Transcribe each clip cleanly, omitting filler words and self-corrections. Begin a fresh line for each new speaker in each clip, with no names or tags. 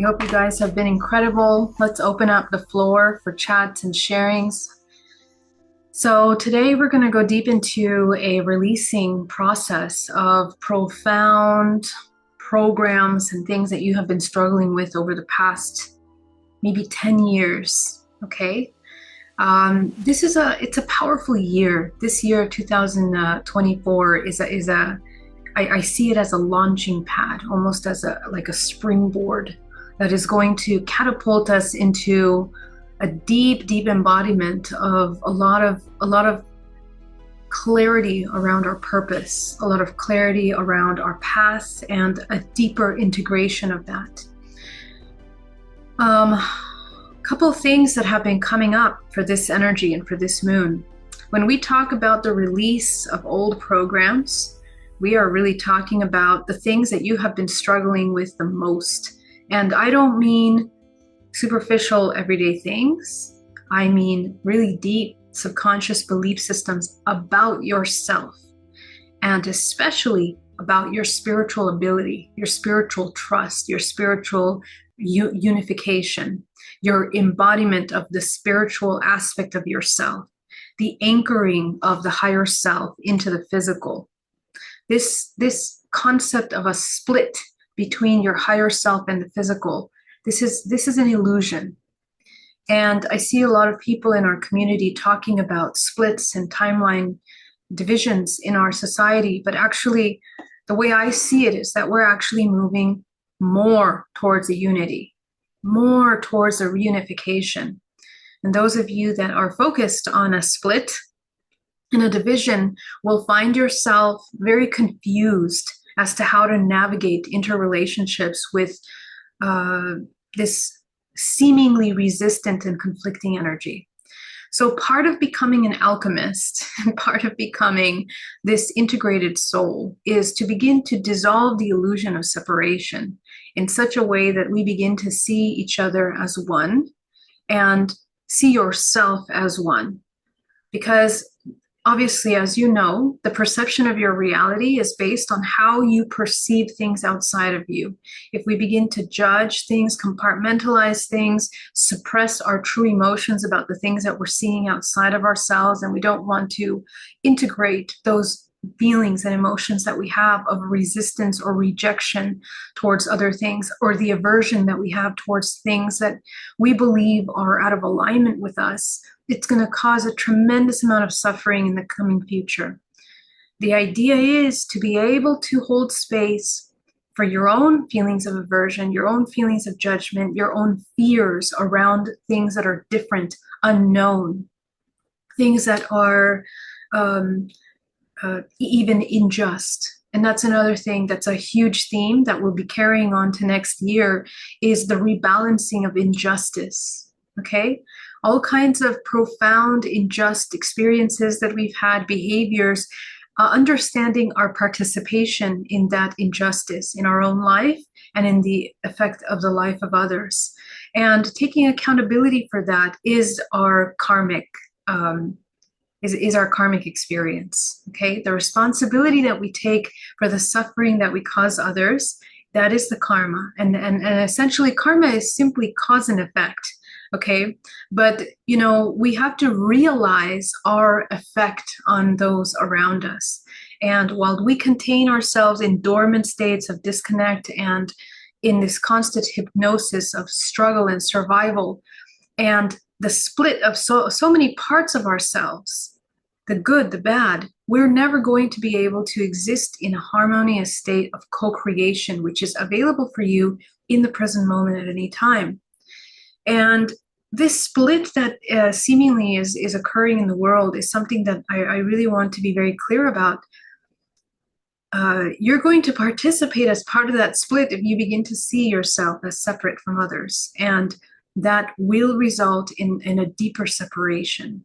hope you guys have been incredible. Let's open up the floor for chats and sharings. So today we're going to go deep into a releasing process of profound programs and things that you have been struggling with over the past maybe 10 years. Okay. It's a powerful year. This year, 2024 I see it as a launching pad, almost as like a springboard that is going to catapult us into a deep, deep embodiment of a lot of clarity around our purpose, a lot of clarity around our path, and a deeper integration of that. Couple of things that have been coming up for this energy and for this moon. When we talk about the release of old programs, we are really talking about the things that you have been struggling with the most. And I don't mean superficial everyday things. I mean really deep subconscious belief systems about yourself, and especially about your spiritual ability, your spiritual trust, your spiritual unification, your embodiment of the spiritual aspect of yourself, the anchoring of the higher self into the physical. This concept of a split between your higher self and the physical, this is an illusion. And I see a lot of people in our community talking about splits and timeline divisions in our society, but actually the way I see it is that we're actually moving more towards a unity, more towards a reunification. And those of you that are focused on a split and a division will find yourself very confused as to how to navigate interrelationships with this seemingly resistant and conflicting energy. So part of becoming an alchemist and part of becoming this integrated soul is to begin to dissolve the illusion of separation in such a way that we begin to see each other as one and see yourself as one. Because obviously, as you know, the perception of your reality is based on how you perceive things outside of you. If we begin to judge things, compartmentalize things, suppress our true emotions about the things that we're seeing outside of ourselves, and we don't want to integrate those feelings and emotions that we have of resistance or rejection towards other things, or the aversion that we have towards things that we believe are out of alignment with us, it's going to cause a tremendous amount of suffering in the coming future. The idea is to be able to hold space for your own feelings of aversion, your own feelings of judgment, your own fears around things that are different, unknown, things that are even unjust. And that's another thing that's a huge theme that we'll be carrying on to next year, is the rebalancing of injustice. Okay? All kinds of profound, unjust experiences that we've had, behaviors, understanding our participation in that injustice in our own life and in the effect of the life of others. And taking accountability for that is our karmic is our karmic experience. Okay, the responsibility that we take for the suffering that we cause others, that is the karma. And essentially karma is simply cause and effect. Okay, but we have to realize our effect on those around us. And while we contain ourselves in dormant states of disconnect and in this constant hypnosis of struggle and survival, and the split of so many parts of ourselves, the good, the bad, we're never going to be able to exist in a harmonious state of co-creation, which is available for you in the present moment at any time. And this split that seemingly is occurring in the world is something that I really want to be very clear about. You're going to participate as part of that split if you begin to see yourself as separate from others. And that will result in a deeper separation.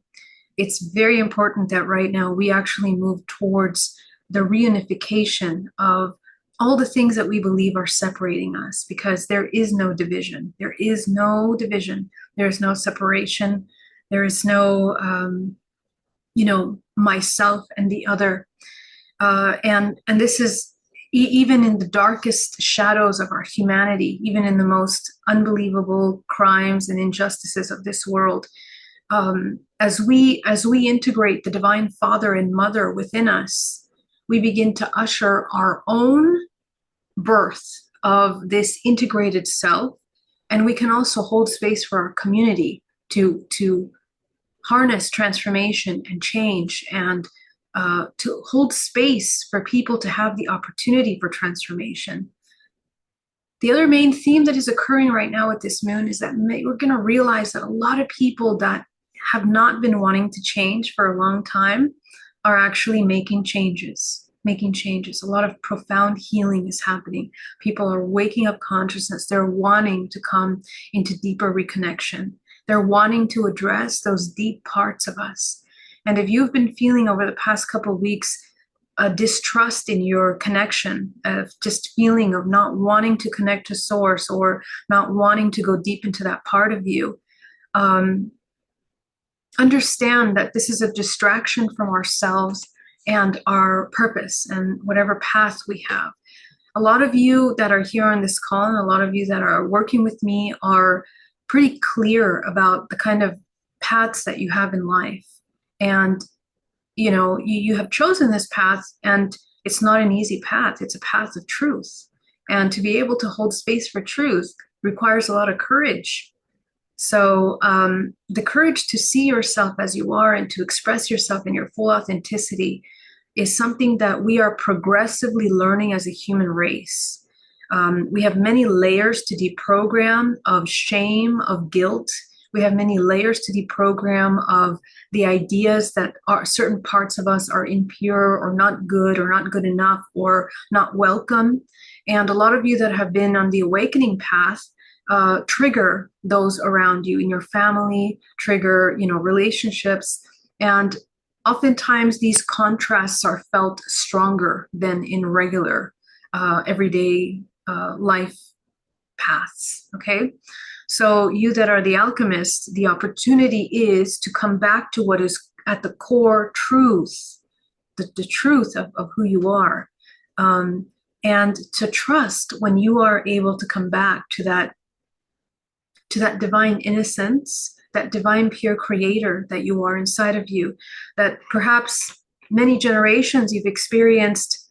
It's very important that right now we actually move towards the reunification of all the things that we believe are separating us, because there is no division. There is no division. There is no separation. There is no, myself and the other. And this is even in the darkest shadows of our humanity, even in the most unbelievable crimes and injustices of this world, as we integrate the Divine Father and Mother within us, we begin to usher our own birth of this integrated self, and we can also hold space for our community to harness transformation and change, and to hold space for people to have the opportunity for transformation. The other main theme that is occurring right now with this moon is that we're going to realize that a lot of people that have not been wanting to change for a long time are actually making changes. A lot of profound healing is happening. People are waking up consciousness. They're wanting to come into deeper reconnection. They're wanting to address those deep parts of us. And if you've been feeling over the past couple of weeks a distrust in your connection, of just feeling of not wanting to connect to source, or not wanting to go deep into that part of you, understand that this is a distraction from ourselves and our purpose and whatever path we have. A lot of you that are here on this call, and a lot of you that are working with me, are pretty clear about the kind of paths that you have in life. And you have chosen this path, and it's not an easy path. It's a path of truth. And to be able to hold space for truth requires a lot of courage. So the courage to see yourself as you are and to express yourself in your full authenticity is something that we are progressively learning as a human race. We have many layers to deprogram of shame, of guilt. We have many layers to deprogram of the ideas that certain parts of us are impure or not good enough or not welcome. And a lot of you that have been on the awakening path trigger those around you in your family, trigger, relationships. And oftentimes these contrasts are felt stronger than in regular everyday life paths. Okay. So you that are the alchemists, the opportunity is to come back to what is at the core truth, the truth of who you are. And to trust when you are able to come back to that divine innocence, that divine pure creator that you are inside of you, that perhaps many generations you've experienced,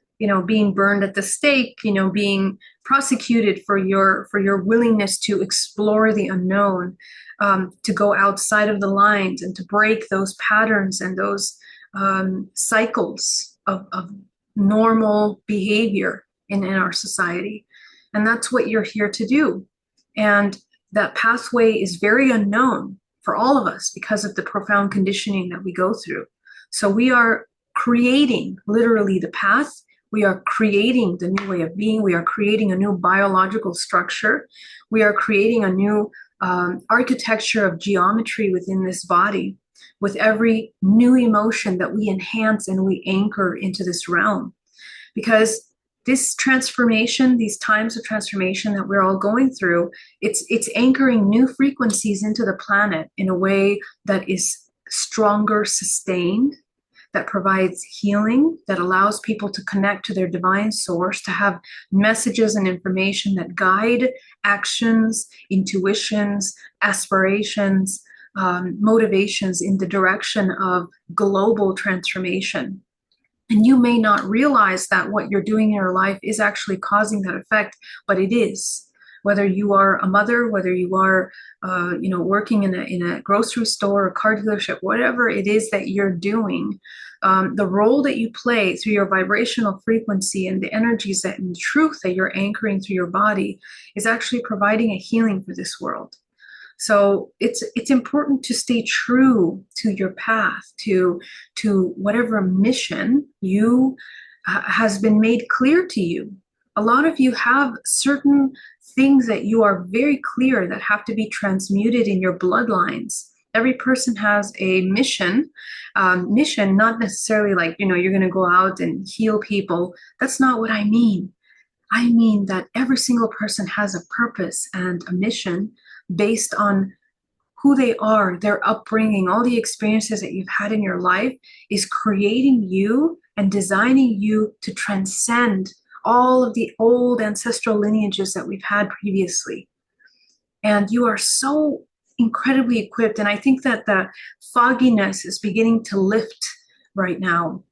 being burned at the stake, being prosecuted for your willingness to explore the unknown, to go outside of the lines and to break those patterns and those cycles of normal behavior in our society. And that's what you're here to do. And that pathway is very unknown for all of us because of the profound conditioning that we go through. So we are creating literally the path. We are creating the new way of being. We are creating a new biological structure. We are creating a new architecture of geometry within this body with every new emotion that we enhance and we anchor into this realm. Because this transformation, these times of transformation that we're all going through, it's anchoring new frequencies into the planet in a way that is stronger, sustained, that provides healing, that allows people to connect to their divine source, to have messages and information that guide actions, intuitions, aspirations, motivations in the direction of global transformation. And you may not realize that what you're doing in your life is actually causing that effect, but it is. Whether you are a mother, whether you are, working in a grocery store, a car dealership, whatever it is that you're doing, the role that you play through your vibrational frequency and the energies and the truth that you're anchoring through your body is actually providing a healing for this world. So it's important to stay true to your path, to whatever mission you has been made clear to you. A lot of you have certain things that you are very clear that have to be transmuted in your bloodlines. Every person has a mission, not necessarily like, you're going to go out and heal people. That's not what I mean. I mean that every single person has a purpose and a mission based on who they are, their upbringing, all the experiences that you've had in your life is creating you and designing you to transcend all of the old ancestral lineages that we've had previously. And you are so incredibly equipped. And I think that the fogginess is beginning to lift right now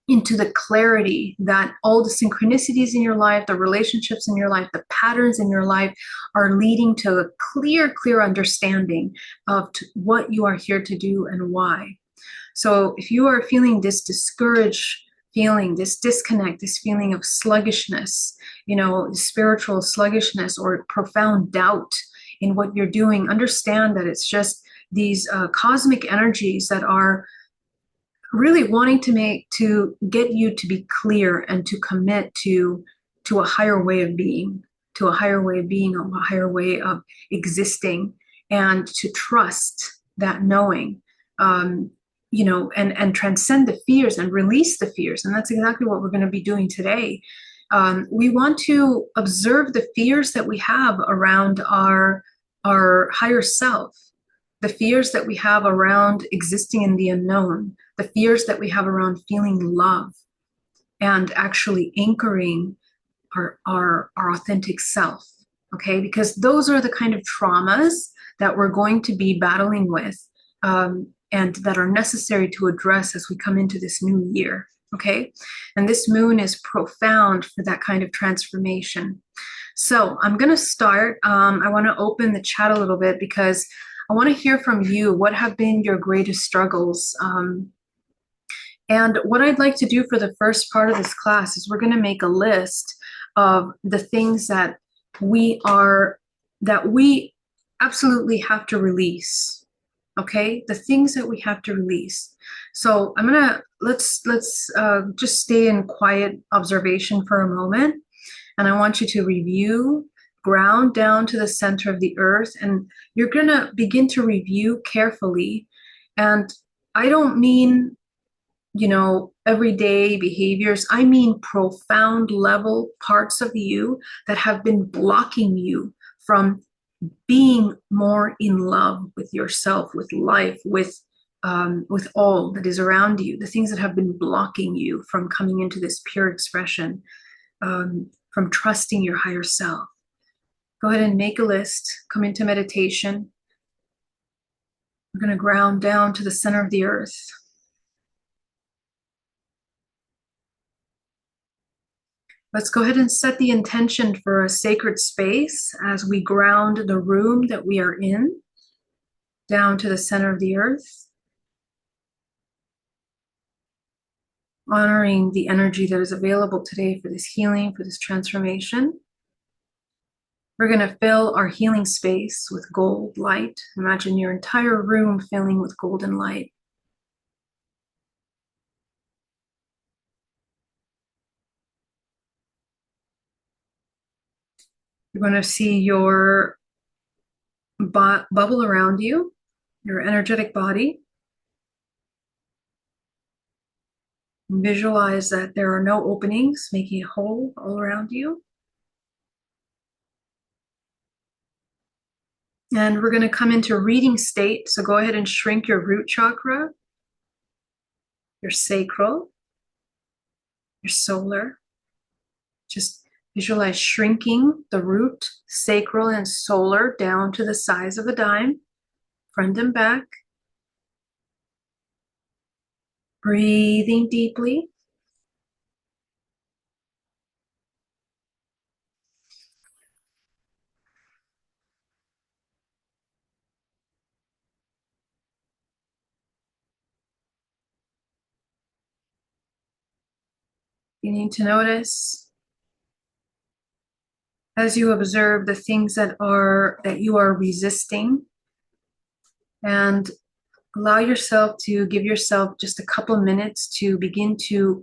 into the clarity that all the synchronicities in your life, the relationships in your life, the patterns in your life are leading to a clear understanding of what you are here to do and why. So if you are feeling this discouraged feeling, this disconnect, this feeling of sluggishness, spiritual sluggishness or profound doubt in what you're doing, understand that it's just these cosmic energies that are really wanting to get you to be clear and to commit to a higher way of being, a higher way of existing, and to trust that knowing, and transcend the fears and release the fears. And that's exactly what we're going to be doing today. We want to observe the fears that we have around our higher self, the fears that we have around existing in the unknown, the fears that we have around feeling love and actually anchoring our authentic self, okay? Because those are the kind of traumas that we're going to be battling with, and that are necessary to address as we come into this new year, okay? And this moon is profound for that kind of transformation. So I'm going to start. I want to open the chat a little bit because I want to hear from you. What have been your greatest struggles? And what I'd like to do for the first part of this class is we're going to make a list of the things that we absolutely have to release. Okay, the things that we have to release. So I'm gonna let's just stay in quiet observation for a moment, and I want you to review, ground down to the center of the earth, and you're gonna begin to review carefully. And I don't mean everyday behaviors. I mean profound level parts of you that have been blocking you from being more in love with yourself, with life, with all that is around you, the things that have been blocking you from coming into this pure expression, from trusting your higher self. Go ahead and make a list, come into meditation. We're going to ground down to the center of the earth. Let's go ahead and set the intention for a sacred space as we ground the room that we are in down to the center of the earth, honoring the energy that is available today for this healing, for this transformation. We're going to fill our healing space with gold light. Imagine your entire room filling with golden light. You're going to see your bubble around you, your energetic body. Visualize that there are no openings, making a hole all around you. And we're going to come into reading state. So go ahead and shrink your root chakra, your sacral, your solar. Just visualize shrinking the root, sacral, and solar down to the size of a dime, front and back. Breathing deeply. You need to notice as you observe the things that you are resisting, and allow yourself to give yourself just a couple of minutes to begin to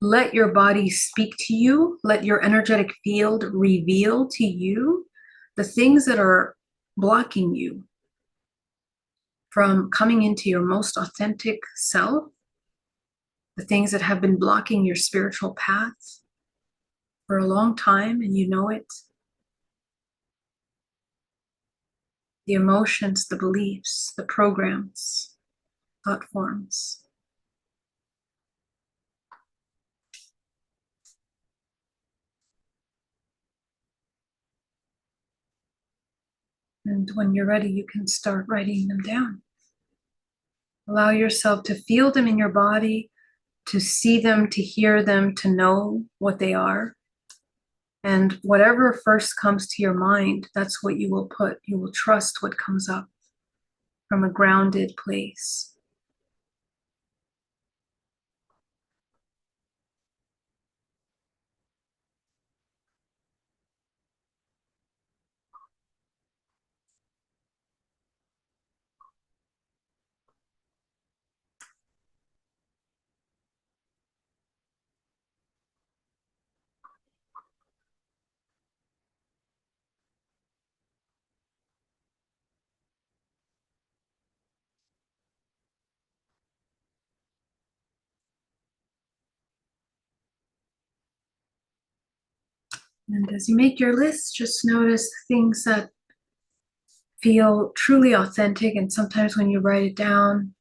let your body speak to you, let your energetic field reveal to you the things that are blocking you from coming into your most authentic self, the things that have been blocking your spiritual path for a long time, and you know it. The emotions, the beliefs, the programs, thought forms. And when you're ready, you can start writing them down. Allow yourself to feel them in your body, to see them, to hear them, to know what they are. And whatever first comes to your mind, that's what you will put. You will trust what comes up from a grounded place. And as you make your list, just notice things that feel truly authentic. And sometimes when you write it down,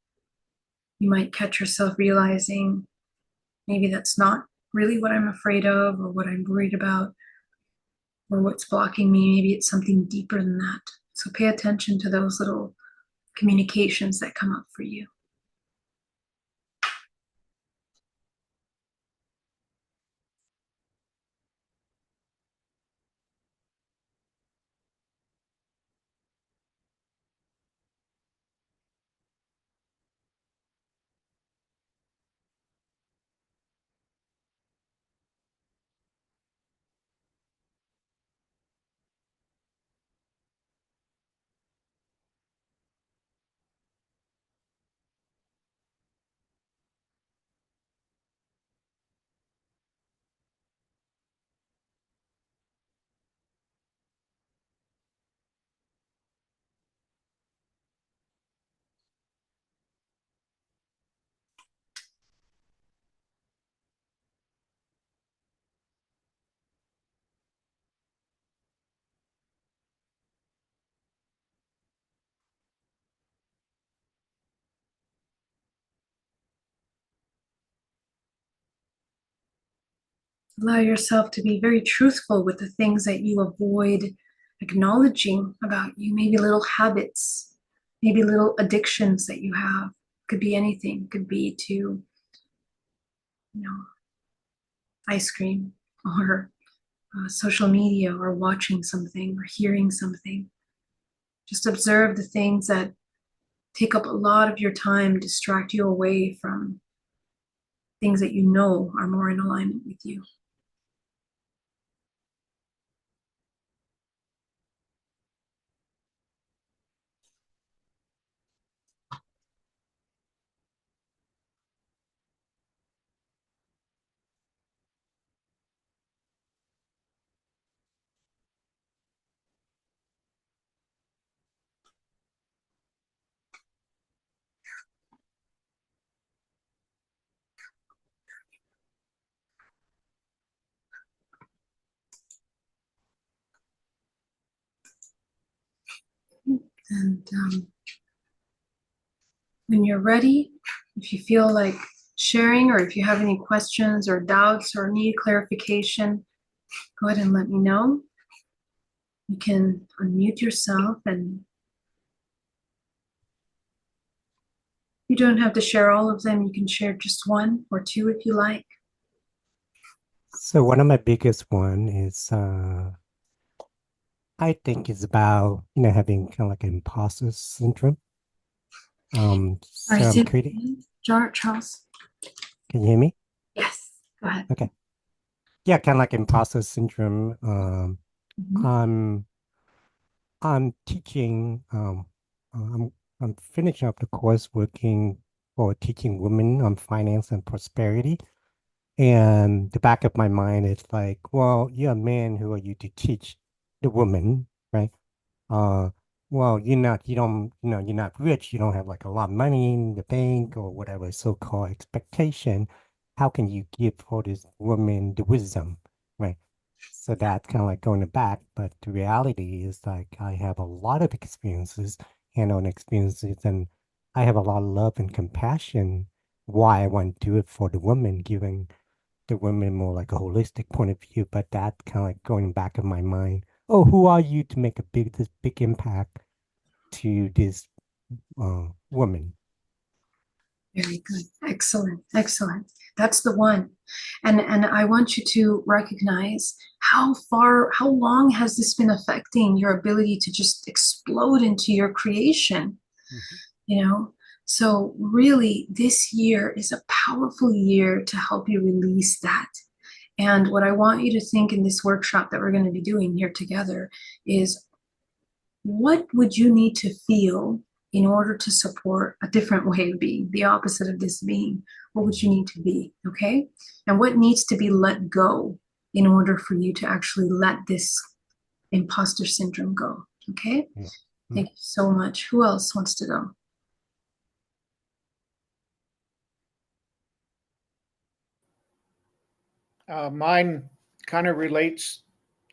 you might catch yourself realizing maybe that's not really what I'm afraid of or what I'm worried about or what's blocking me. Maybe it's something deeper than that. So pay attention to those little communications that come up for you. Allow yourself to be very truthful with the things that you avoid acknowledging about you, maybe little habits, maybe little addictions that you have. Could be anything, could be to, ice cream or social media or watching something or hearing something. Just observe the things that take up a lot of your time, distract you away from things that you know are more in alignment with you. And when you're ready, if you feel like sharing or if you have any questions or doubts or need clarification, go ahead and let me know. You can unmute yourself and you don't have to share all of them. You can share just one or two if you like.
So one of my biggest one is I think it's about, having kind of like imposter syndrome.
Sorry,
So I'm
say that
creating,
again. Charles.
can you hear me?
Yes, go ahead.
Okay. Yeah, kind of like imposter syndrome.
Mhm.
I'm I'm teaching I'm finishing up the course working for teaching women on finance and prosperity. And the back of my mind is like, well, you're a man, who are you to teach the woman, right? uh well, you're not rich, you don't have like a lot of money in the bank or whatever so-called expectation. How can you give all this woman the wisdom, right? So that's kind of like going back, but the reality is like I have a lot of experiences, hand-on experiences, and I have a lot of love and compassion why I want to do it for the woman, giving the women more like a holistic point of view. But that kind of like going back in my mind, oh, who are you to make this big impact to this woman?
Very good. Excellent. Excellent. That's the one. And I want you to recognize how long has this been affecting your ability to just explode into your creation,
Mhm.
you know? So really, this year is a powerful year to help you release that. And what I want you to think in this workshop that we're going to be doing here together is, what would you need to feel in order to support a different way of being, the opposite of this being? What would you
Mhm.
need to be? Okay. And what needs to be let go in order for you to actually let this imposter syndrome go? Okay.
Yeah. Mm.
Thank you so much. Who else wants to go?
Mine kind of relates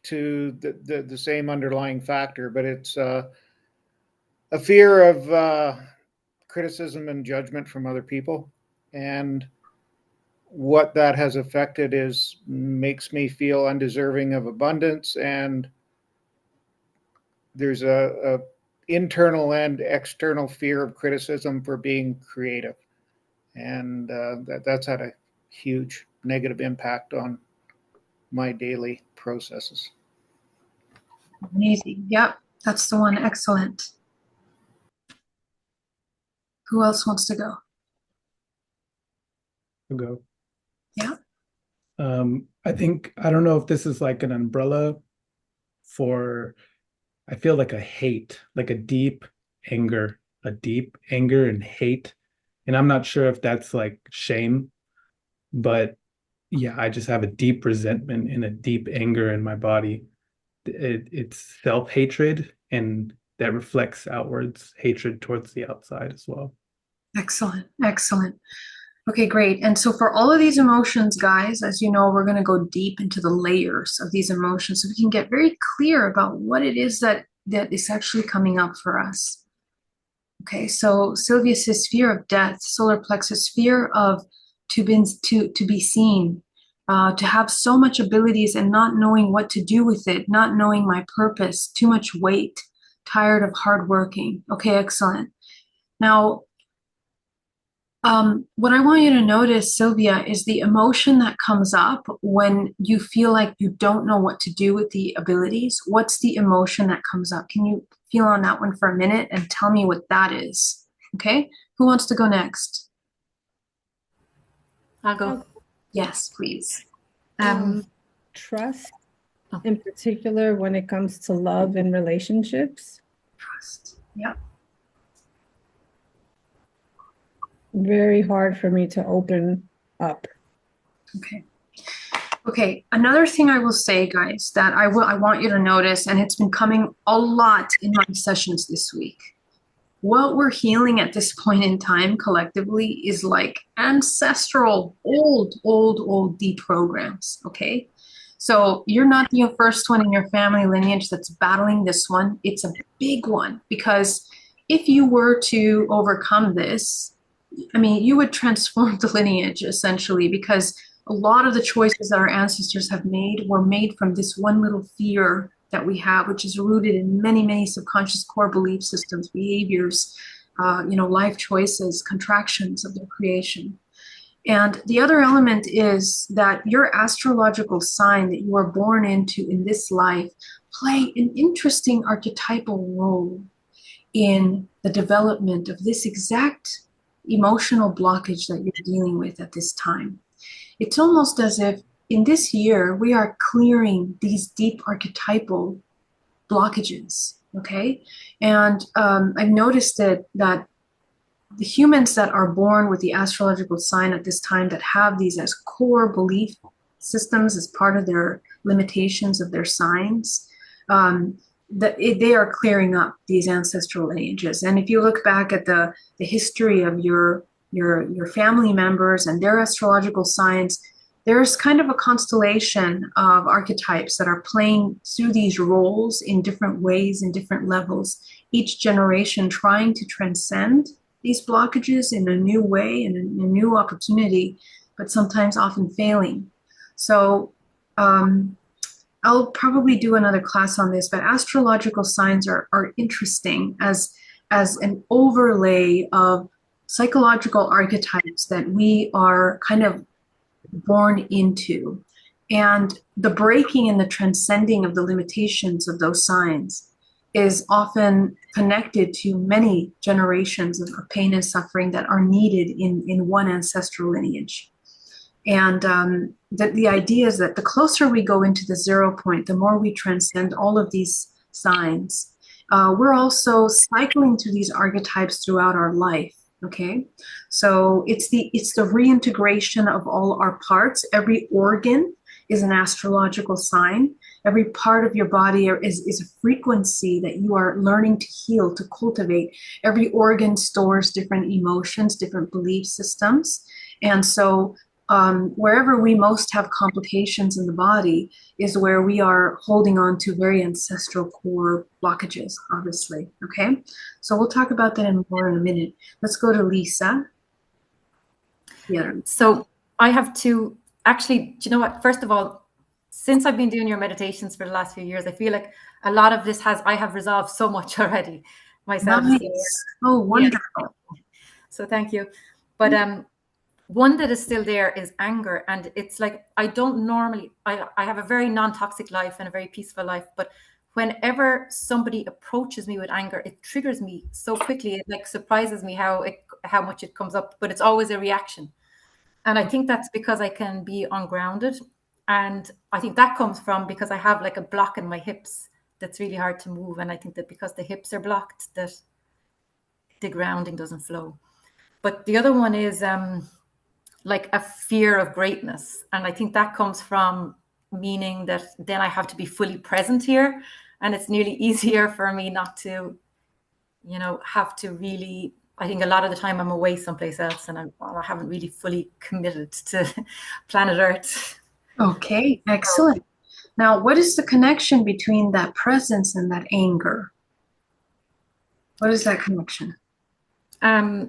to the same underlying factor, but it's a fear of criticism and judgment from other people. And what that has affected is makes me feel undeserving of abundance. And there's a internal and external fear of criticism for being creative. And that's had a huge negative impact on my daily processes.
Amazing. Yep. That's the one. Excellent. Who else wants to go?
I'll go.
Yeah.
I think I don't know if this is like an umbrella for I feel like a hate, like a deep anger and hate. And I'm not sure if that's like shame, but yeah, I just have a deep resentment and a deep anger in my body. It's self-hatred, and that reflects outwards hatred towards the outside as well.
Excellent. Excellent. Okay, great. And so for all of these emotions, guys, as you know, we're going to go deep into the layers of these emotions so we can get very clear about what it is that is actually coming up for us. Okay, so Sylvia says fear of death, solar plexus, fear of to be seen, to have so much abilities and not knowing what to do with it, not knowing my purpose, too much weight, tired of hard working. Okay, excellent. Now, what I want you to notice, Sylvia, is the emotion that comes up when you feel like you don't know what to do with the abilities. What's the emotion that comes up? Can you feel on that one for a minute and tell me what that is? Okay, who wants to go next?
I'll go.
Yes, please.
Trust,
Oh.
in particular, when it comes to love and relationships.
Trust. Yep.
Very hard for me to open up.
Okay. Okay, another thing I will say, guys, that I want you to notice, and it's been coming a lot in my sessions this week. What we're healing at this point in time collectively is like ancestral, old deprograms, okay? So you're not the first one in your family lineage that's battling this one. It's a big one because if you were to overcome this, I mean, you would transform the lineage essentially because a lot of the choices that our ancestors have made were made from this one little fear that we have, which is rooted in many subconscious core belief systems, behaviors, life choices, contractions of their creation. And the other element is that your astrological sign that you are born into in this life play an interesting archetypal role in the development of this exact emotional blockage that you're dealing with at this time. It's almost as if in this year we are clearing these deep archetypal blockages, okay? And I've noticed that the humans that are born with the astrological sign at this time that have these as core belief systems as part of their limitations of their signs, they are clearing up these ancestral lineages. And if you look back at the history of your family members and their astrological signs, there's kind of a constellation of archetypes that are playing through these roles in different ways, in different levels, each generation trying to transcend these blockages in a new way and a new opportunity, but sometimes often failing. So I'll probably do another class on this, but astrological signs are interesting as an overlay of psychological archetypes that we are kind of born into. And the breaking and the transcending of the limitations of those signs is often connected to many generations of pain and suffering that are needed in one ancestral lineage. And the idea is that the closer we go into the 0 point, the more we transcend all of these signs. We're also cycling through these archetypes throughout our life. Okay, so it's the reintegration of all our parts. Every organ is an astrological sign. Every part of your body is a frequency that you are learning to heal, to cultivate. Every organ stores different emotions, different belief systems, and so wherever we most have complications in the body is where we are holding on to very ancestral core blockages, obviously. Okay, so we'll talk about that more in a minute. Let's go to Lisa. Yeah.
So I have to actually, do you know what? First of all, since I've been doing your meditations for the last few years, I feel like a lot of this I have resolved so much already myself.
Nice. Oh, wonderful.
Yeah. So thank you. But one that is still there is anger. And it's like, I don't normally, I have a very non-toxic life and a very peaceful life, but whenever somebody approaches me with anger, it triggers me so quickly. It like surprises me how much it comes up, but it's always a reaction. And I think that's because I can be ungrounded. And I think that comes from because I have like a block in my hips that's really hard to move. And I think that because the hips are blocked, that the grounding doesn't flow. But the other one is like a fear of greatness. And I think that comes from meaning that then I have to be fully present here. And it's nearly easier for me not to, have to really, I think a lot of the time I'm away someplace else and I haven't really fully committed to planet Earth.
Okay, excellent. Now, what is the connection between that presence and that anger? What is that connection?
I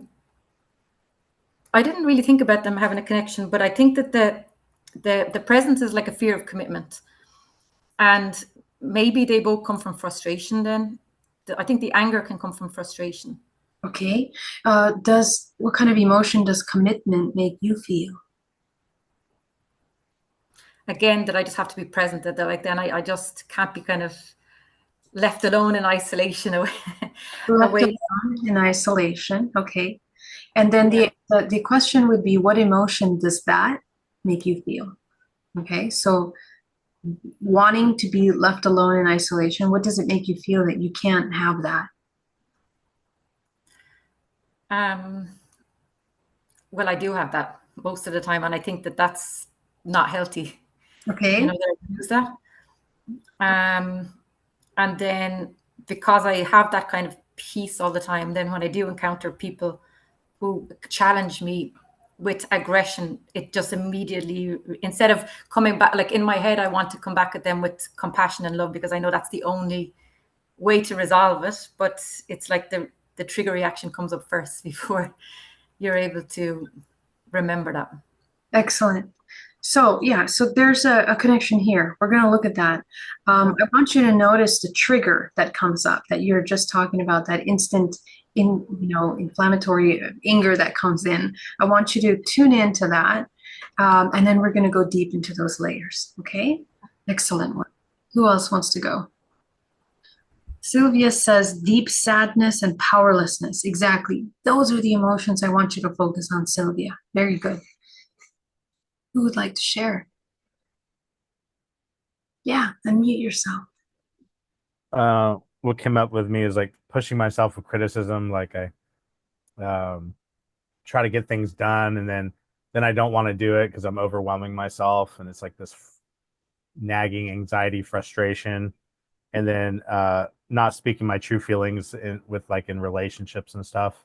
didn't really think about them having a connection, but I think that the presence is like a fear of commitment. And maybe they both come from frustration then. I think the anger can come from frustration.
Okay. What kind of emotion does commitment make you feel?
Again, that I just have to be present, that like then I just can't be kind of left alone in isolation away.
Alone in isolation. Okay. And then the question would be, what emotion does that make you feel? Okay. So wanting to be left alone in isolation, what does it make you feel that you can't have that?
Well, I do have that most of the time, and I think that that's not healthy.
Okay.
That I use that. And then because I have that kind of peace all the time, then when I do encounter people who challenge me with aggression, it just immediately, instead of coming back, like in my head, I want to come back at them with compassion and love because I know that's the only way to resolve it. But it's like the trigger reaction comes up first before you're able to remember that.
Excellent. So so there's a connection here. We're going to look at that. I want you to notice the trigger that comes up that you're just talking about, that instant inflammatory anger that comes in. I want you to tune into that. And then we're going to go deep into those layers. Okay. Excellent one. Who else wants to go? Sylvia says deep sadness and powerlessness. Exactly. Those are the emotions I want you to focus on, Sylvia. Very good. Who would like to share? Yeah, unmute yourself.
What came up with me is like pushing myself with criticism. Like I try to get things done, and then I don't want to do it because I'm overwhelming myself, and it's like this nagging anxiety, frustration, and then not speaking my true feelings in relationships and stuff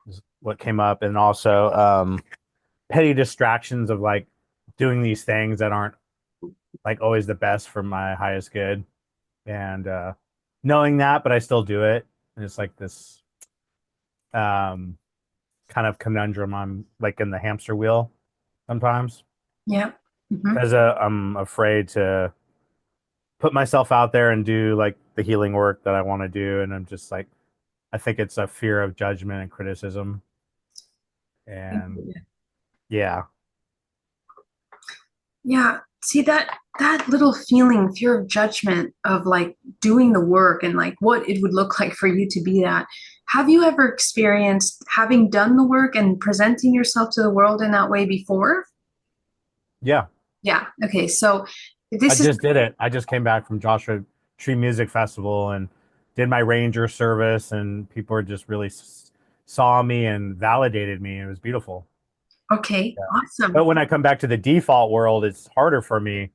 is what came up, and also petty distractions of like doing these things that aren't like always the best for my highest good, and knowing that, but I still do it, and it's like this kind of conundrum. I'm like in the hamster wheel sometimes.
Yeah.
Because I'm afraid to put myself out there and do like the healing work that I want to do. And I'm just like, I think it's a fear of judgment and criticism. And yeah.
Yeah. See that little feeling, fear of judgment of like doing the work and like what it would look like for you to be that. Have you ever experienced having done the work and presenting yourself to the world in that way before?
Yeah.
Yeah. Okay. So
I
this is
just did it. I just came back from Joshua Tree Music Festival and did my ranger service, and people just really saw me and validated me. It was beautiful.
okay.
Yeah.
Awesome.
But when I come back to the default world, it's harder for me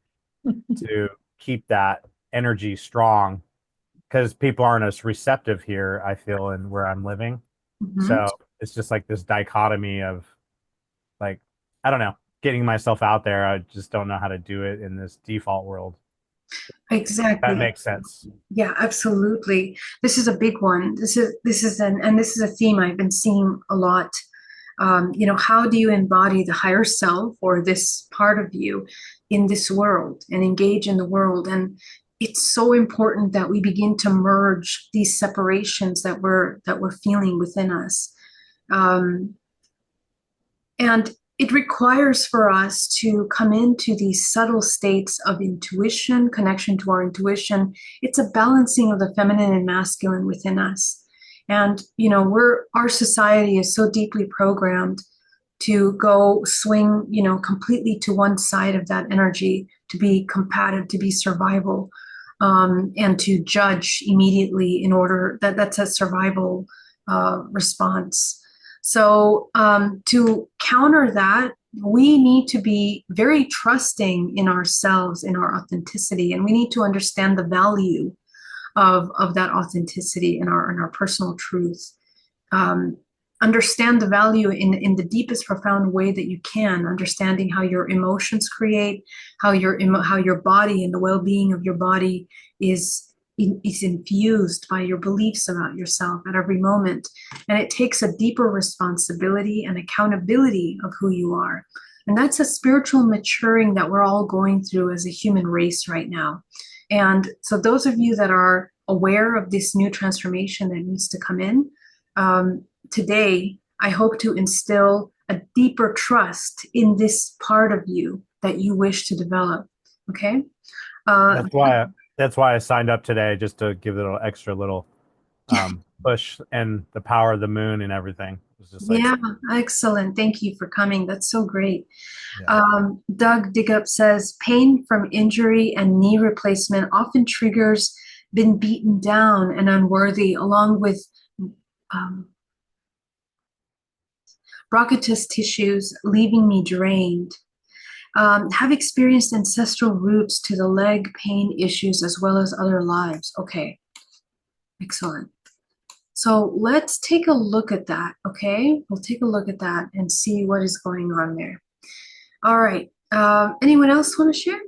to keep that energy strong because people aren't as receptive here, I feel, in where I'm living.
Mhm.
So it's just like this dichotomy of like, I don't know, getting myself out there. I just don't know how to do it in this default world.
Exactly.
That makes sense.
Yeah, absolutely. This is a big one. This is a theme I've been seeing a lot. You know, how do you embody the higher self or this part of you in this world and engage in the world? And it's so important that we begin to merge these separations that we're feeling within us. Um, and it requires for us to come into these subtle states of intuition, connection to our intuition. It's a balancing of the feminine and masculine within us. And, you know, our society is so deeply programmed to go swing, you know, completely to one side of that energy, to be combative, to be survival, and to judge immediately in order that's a survival response. So to counter that, we need to be very trusting in ourselves, in our authenticity, and we need to understand the value of that authenticity in our personal truth. Understand the value in the deepest profound way that you can, understanding how your emotions create, how your body and the well-being of your body is infused by your beliefs about yourself at every moment. And it takes a deeper responsibility and accountability of who you are. And that's a spiritual maturing that we're all going through as a human race right now. And so those of you that are aware of this new transformation that needs to come in, today, I hope to instill a deeper trust in this part of you that you wish to develop. Okay.
That's why I signed up today, just to give it an extra little push, and the power of the moon and everything. It's just like,
yeah, excellent. Thank you for coming. That's so great.
yeah.
Doug Digup says pain from injury and knee replacement often triggers been beaten down and unworthy, along with bronchitis tissues, leaving me drained. Have experienced ancestral roots to the leg pain issues as well as other lives. Okay, excellent. So let's take a look at that, okay? We'll take a look at that and see what is going on there. All right, anyone else want to share?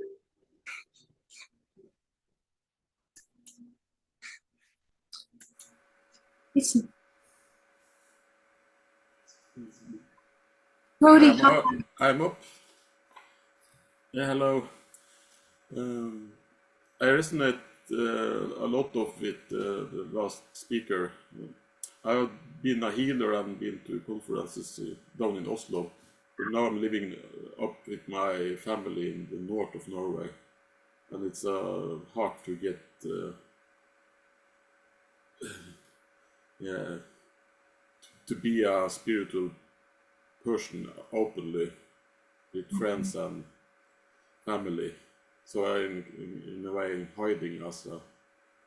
Brody,
I'm up. Yeah, hello. I resonate a lot of with the last speaker. I've been a healer and been to conferences down in Oslo. But now I'm living up with my family in the north of Norway, and it's hard to get yeah, to be a spiritual person openly with friends and family. So I'm in a way hiding as a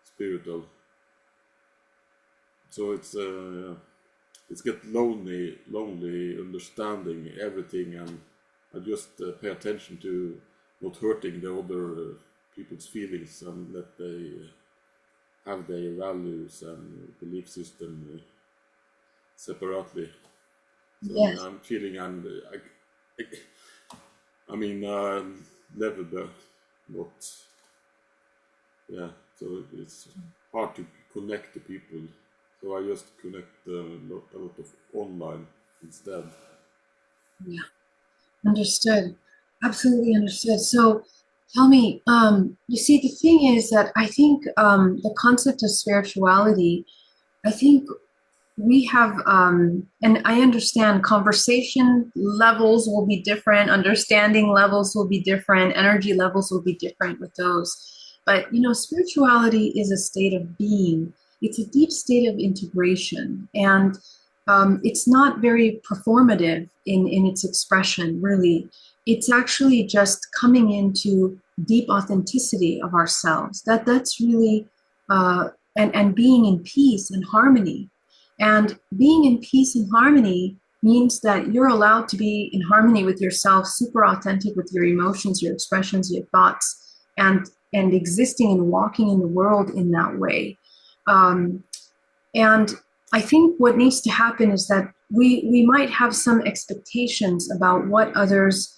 spiritual. So it's get lonely understanding everything, and I just pay attention to not hurting the other people's feelings, and that they have their values and belief system separately. So
yes.
I'm feeling I mean never the not yeah. So it's hard to connect to people. So I just connect a lot of online instead.
Yeah, understood. Absolutely understood. So Tell me, you see, the thing is that I think the concept of spirituality, I think we have, and I understand conversation levels will be different, understanding levels will be different, energy levels will be different with those. But, you know, spirituality is a state of being. It's a deep state of integration. And it's not very performative in its expression, really. It's actually just coming into deep authenticity of ourselves. That's really, and being in peace and harmony. And being in peace and harmony means that you're allowed to be in harmony with yourself, super authentic with your emotions, your expressions, your thoughts, and existing and walking in the world in that way. And I think what needs to happen is that we might have some expectations about what others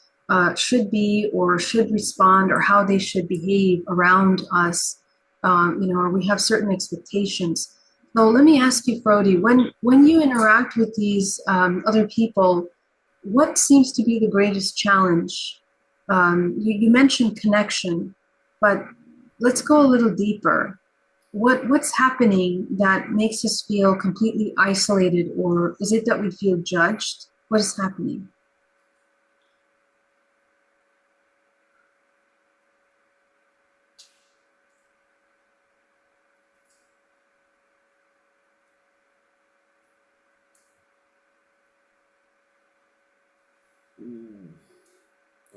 should be or should respond or how they should behave around us, you know, or we have certain expectations. So let me ask you, Frody, when you interact with these other people, what seems to be the greatest challenge? You mentioned connection, but let's go a little deeper. What's happening that makes us feel completely isolated, or is it that we feel judged? What is happening?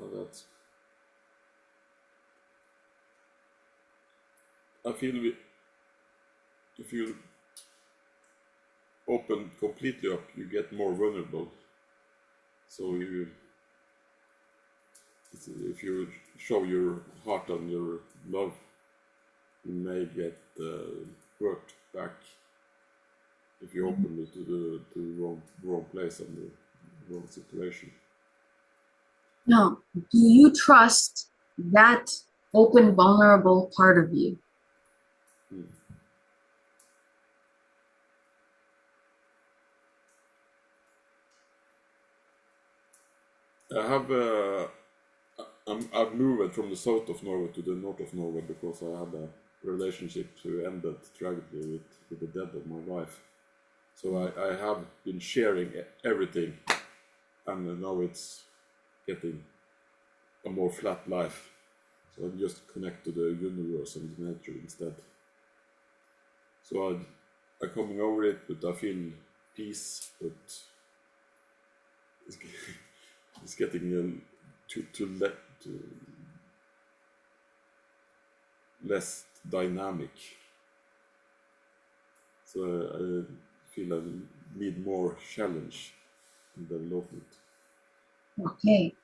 Oh, that's. I feel if you open completely up, you get more vulnerable. So if you show your heart and your love, you may get hurt back if you open it to the wrong place and the wrong situation.
Now, do you trust that open, vulnerable part of you?
I have I've moved from the south of Norway to the north of Norway because I had a relationship who ended tragically with the death of my wife. So I have been sharing everything, and now it's getting a more flat life. So I just connect to the universe and nature instead. So I'm coming over it, but I feel peace, but it's getting less dynamic. So I feel I need more challenge in development.
Okay.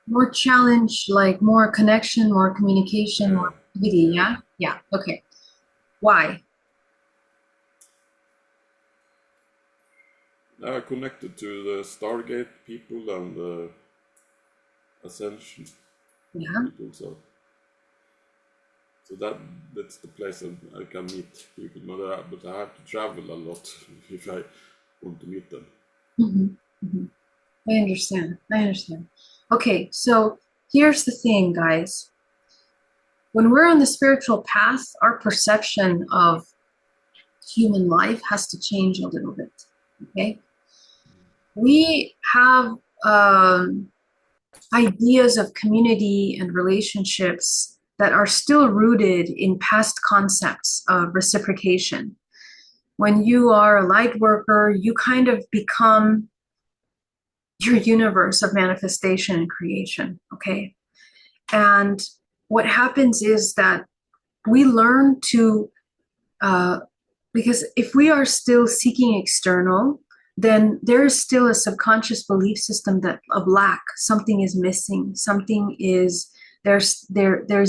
More challenge, like more connection, more communication, more activity, yeah? Yeah, okay. Why?
I connected to the Stargate people and the Ascension people, so that's the place I can meet people, but I have to travel a lot if I want to meet them.
I understand. Okay, so here's the thing, guys. When we're on the spiritual path, our perception of human life has to change a little bit, okay? We have ideas of community and relationships that are still rooted in past concepts of reciprocation. When you are a light worker, you kind of become your universe of manifestation and creation, okay? And what happens is that we learn to, because if we are still seeking external, then there is still a subconscious belief system that of lack, something is missing, there's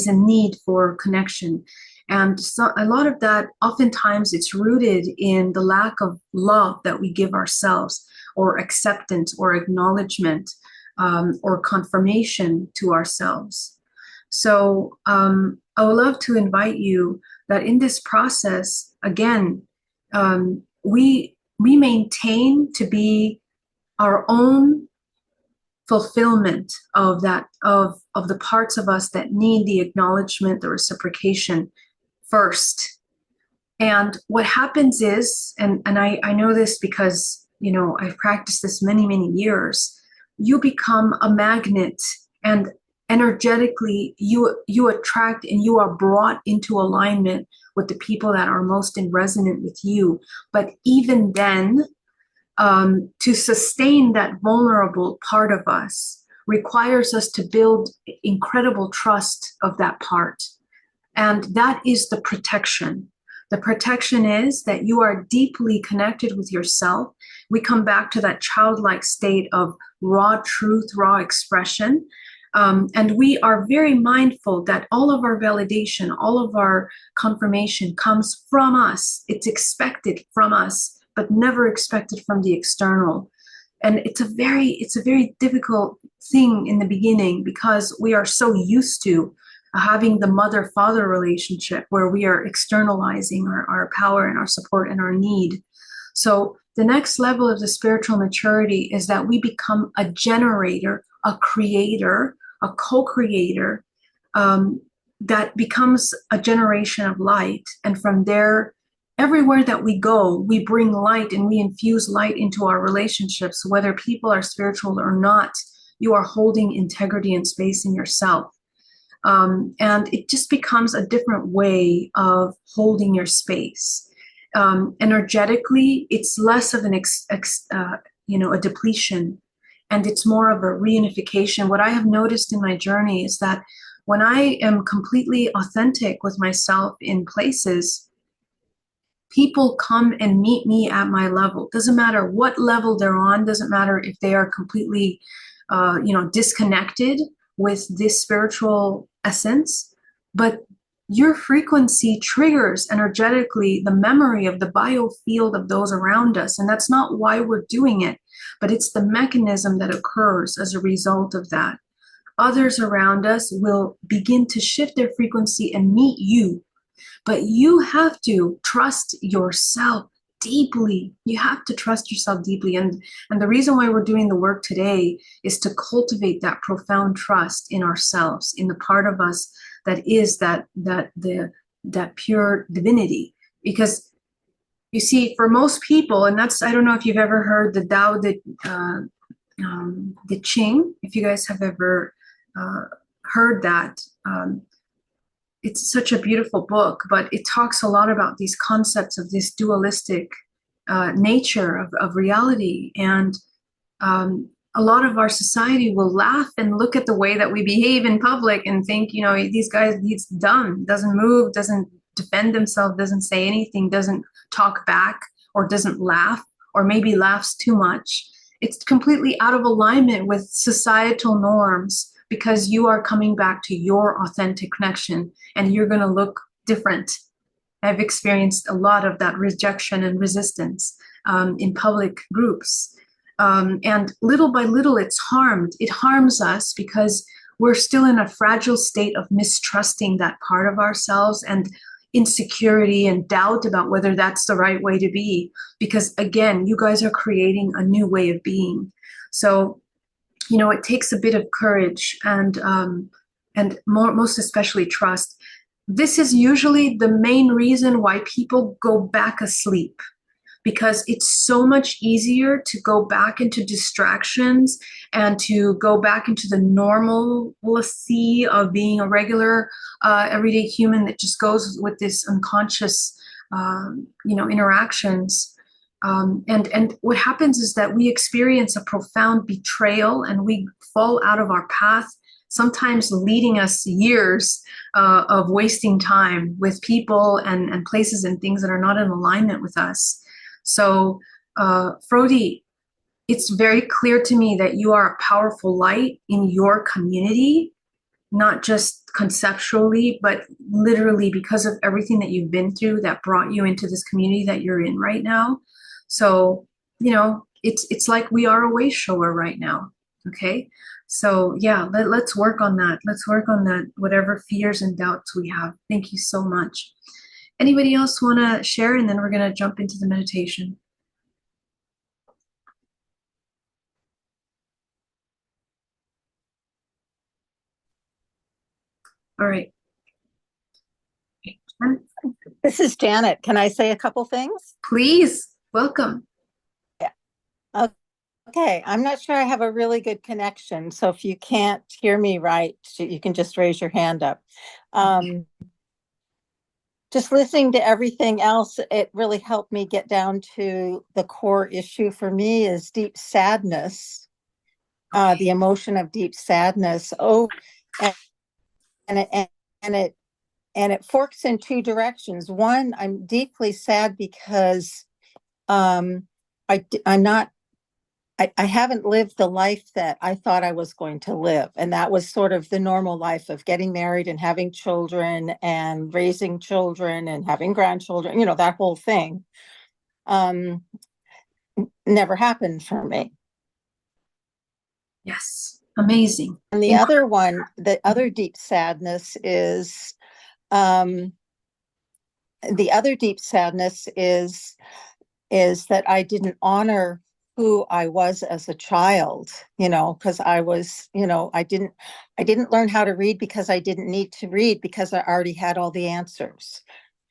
a need for connection. And so a lot of that, oftentimes it's rooted in the lack of love that we give ourselves, or acceptance or acknowledgement, or confirmation to ourselves. So I would love to invite you that in this process, again, we maintain to be our own fulfillment of that, of the parts of us that need the acknowledgement, the reciprocation first. And what happens is, and I know this because, you know, I've practiced this many, many years, you become a magnet, and energetically you attract and you are brought into alignment with the people that are most in resonance with you. But even then, to sustain that vulnerable part of us requires us to build incredible trust of that part. And that is the protection. The protection is that you are deeply connected with yourself. We come back to that childlike state of raw truth, raw expression. And we are very mindful that all of our validation, all of our confirmation comes from us. It's expected from us, but never expected from the external. And it's a very difficult thing in the beginning, because we are so used to having the mother-father relationship where we are externalizing our power and our support and our need. So the next level of the spiritual maturity is that we become a generator, a creator, a co-creator, that becomes a generation of light. And from there, everywhere that we go, we bring light and we infuse light into our relationships. Whether people are spiritual or not, you are holding integrity and space in yourself. And it just becomes a different way of holding your space. Energetically, it's less of a depletion, and it's more of a reunification. What I have noticed in my journey is that when I am completely authentic with myself in places, people come and meet me at my level. Doesn't matter what level they're on, doesn't matter if they are completely disconnected with this spiritual essence, but your frequency triggers energetically the memory of the biofield of those around us. And that's not why we're doing it, but it's the mechanism that occurs as a result of that. Others around us will begin to shift their frequency and meet you, but you have to trust yourself deeply. You have to trust yourself deeply. And the reason why we're doing the work today is to cultivate that profound trust in ourselves, in the part of us that is that pure divinity. Because you see, for most people, and that's, I don't know if you've ever heard the Tao De Ching, if you guys have ever heard that. It's such a beautiful book, but it talks a lot about these concepts of this dualistic nature of reality. And a lot of our society will laugh and look at the way that we behave in public and think, you know, these guys, he's dumb, doesn't move, doesn't defend himself, doesn't say anything, doesn't talk back, or doesn't laugh, or maybe laughs too much. It's completely out of alignment with societal norms, because you are coming back to your authentic connection and you're going to look different. I've experienced a lot of that rejection and resistance in public groups. And little by little, it's harmed. It harms us because we're still in a fragile state of mistrusting that part of ourselves, and insecurity and doubt about whether that's the right way to be. Because again, you guys are creating a new way of being. So, you know, it takes a bit of courage and most especially trust. This is usually the main reason why people go back asleep, because it's so much easier to go back into distractions and to go back into the normalcy of being a regular everyday human that just goes with this unconscious interactions. And what happens is that we experience a profound betrayal and we fall out of our path, sometimes leading us years of wasting time with people and places and things that are not in alignment with us. So, Frodi, it's very clear to me that you are a powerful light in your community, not just conceptually, but literally because of everything that you've been through that brought you into this community that you're in right now. So, you know, it's like we are a way shower right now. Okay. So yeah, let's work on that. Let's work on that, whatever fears and doubts we have. Thank you so much. Anybody else want to share? And then we're going to jump into the meditation. All right.
This is Janet. Can I say a couple things?
Please, welcome.
Yeah. Okay. I'm not sure I have a really good connection. So if you can't hear me right, you can just raise your hand up. Just listening to everything else, it really helped me get down to the core issue for me is deep sadness, the emotion of deep sadness. Oh, and it forks in two directions. One, I'm deeply sad because I'm not. I haven't lived the life that I thought I was going to live. And that was sort of the normal life of getting married and having children and raising children and having grandchildren, that whole thing. Never happened for me.
Yes, amazing.
And the other one, the other deep sadness is, that I didn't honor who I was as a child, because I was, I didn't learn how to read because I didn't need to read because I already had all the answers,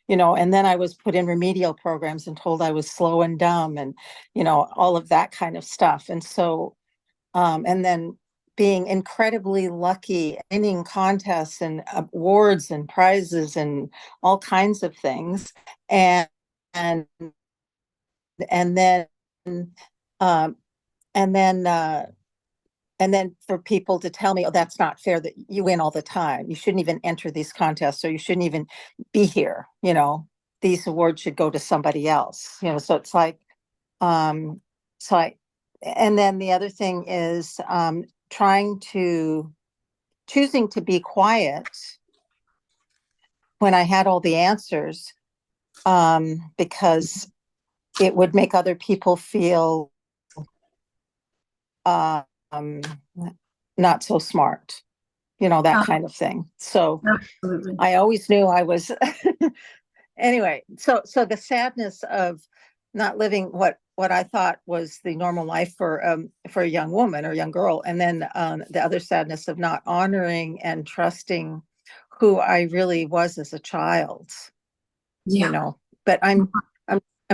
and then I was put in remedial programs and told I was slow and dumb and, all of that kind of stuff. And so, and then being incredibly lucky, winning contests and awards and prizes and all kinds of things. And then and then for people to tell me, oh, that's not fair that you win all the time. You shouldn't even enter these contests, or you shouldn't even be here. These awards should go to somebody else. So it's like, and then the other thing is choosing to be quiet when I had all the answers, because it would make other people feel not so smart, that kind of thing. So absolutely. I always knew I was anyway. So the sadness of not living what I thought was the normal life for a young woman or young girl, and then the other sadness of not honoring and trusting who I really was as a child. Yeah. But I'm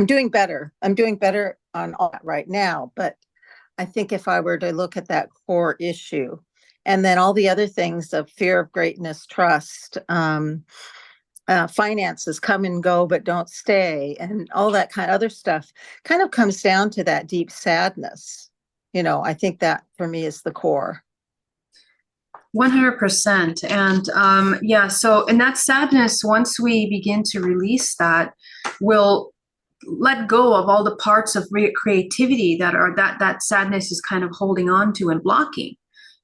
doing better. I'm doing better on all that right now. But I think if I were to look at that core issue, and then all the other things of fear of greatness, trust, finances come and go but don't stay, and all that kind of other stuff kind of comes down to that deep sadness. I think that for me is the core.
100%. And so in that sadness, once we begin to release that, we'll let go of all the parts of creativity that sadness is kind of holding on to and blocking,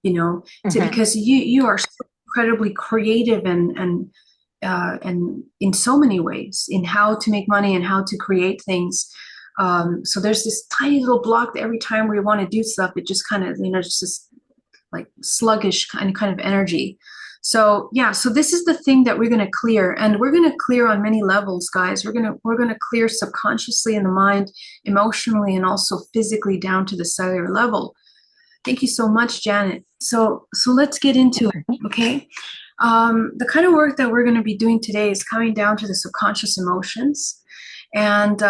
because you are so incredibly creative and in so many ways in how to make money and how to create things. So there's this tiny little block that every time we want to do stuff, it just kind of, it's just like sluggish kind of energy. So so this is the thing that we're going to clear, and we're going to clear on many levels, guys. We're going to clear subconsciously in the mind, emotionally, and also physically down to the cellular level. Thank you so much, Janet. So let's get into it, okay? The kind of work that we're going to be doing today is coming down to the subconscious emotions, and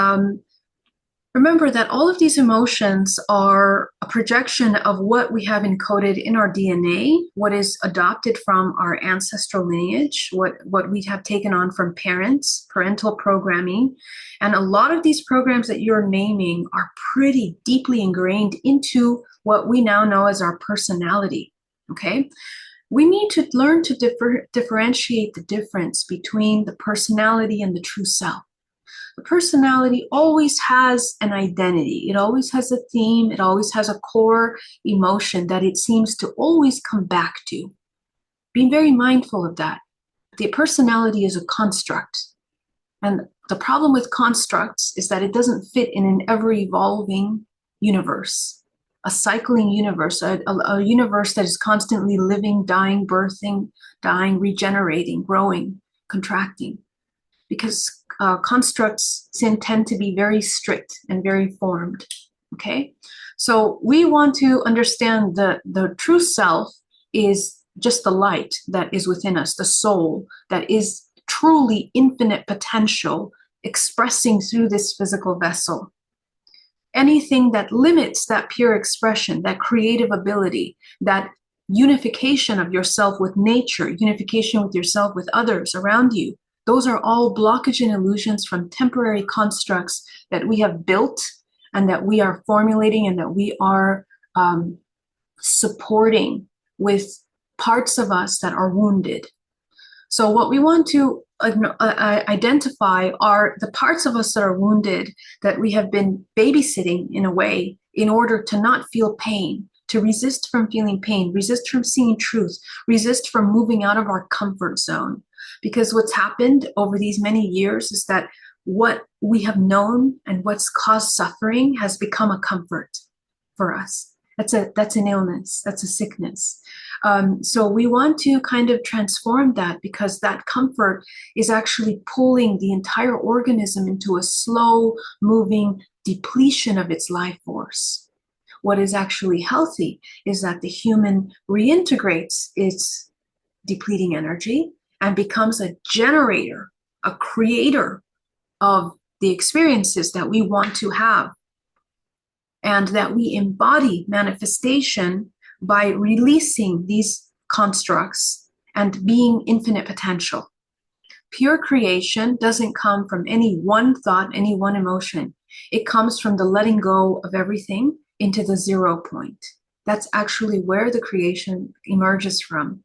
remember that all of these emotions are a projection of what we have encoded in our DNA, what is adopted from our ancestral lineage, what we have taken on from parents, parental programming. And a lot of these programs that you're naming are pretty deeply ingrained into what we now know as our personality, okay? We need to learn to differentiate the difference between the personality and the true self. The personality always has an identity. It always has a theme. It always has a core emotion that it seems to always come back to. Being very mindful of that. The personality is a construct. And the problem with constructs is that it doesn't fit in an ever-evolving universe, a cycling universe, a universe that is constantly living, dying, birthing, dying, regenerating, growing, contracting. Because constructs tend to be very strict and very formed, okay? So we want to understand the true self is just the light that is within us, the soul that is truly infinite potential expressing through this physical vessel. Anything that limits that pure expression, that creative ability, that unification of yourself with nature, unification with yourself with others around you, those are all blockage and illusions from temporary constructs that we have built and that we are formulating and that we are supporting with parts of us that are wounded. So what we want to identify are the parts of us that are wounded, that we have been babysitting in a way in order to not feel pain, to resist from feeling pain, resist from seeing truth, resist from moving out of our comfort zone. Because what's happened over these many years is that what we have known and what's caused suffering has become a comfort for us. That's an illness, that's a sickness. So we want to kind of transform that, because that comfort is actually pulling the entire organism into a slow moving depletion of its life force. What is actually healthy is that the human reintegrates its depleting energy and becomes a generator, a creator of the experiences that we want to have, and that we embody manifestation by releasing these constructs and being infinite potential. Pure creation doesn't come from any one thought, any one emotion. It comes from the letting go of everything into the 0 point. That's actually where the creation emerges from.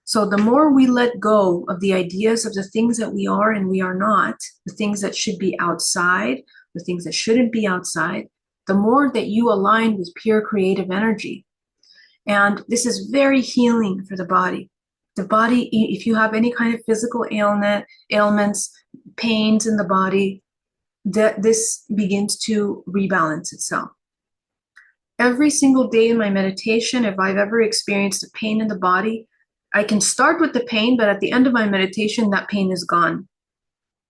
So the more we let go of the ideas of the things that we are and we are not, the things that should be outside, the things that shouldn't be outside, the more that you align with pure creative energy. And this is very healing for the body. The body, if you have any kind of physical ailments, pains in the body, this begins to rebalance itself. Every single day in my meditation, if I've ever experienced a pain in the body, I can start with the pain, but at the end of my meditation, that pain is gone.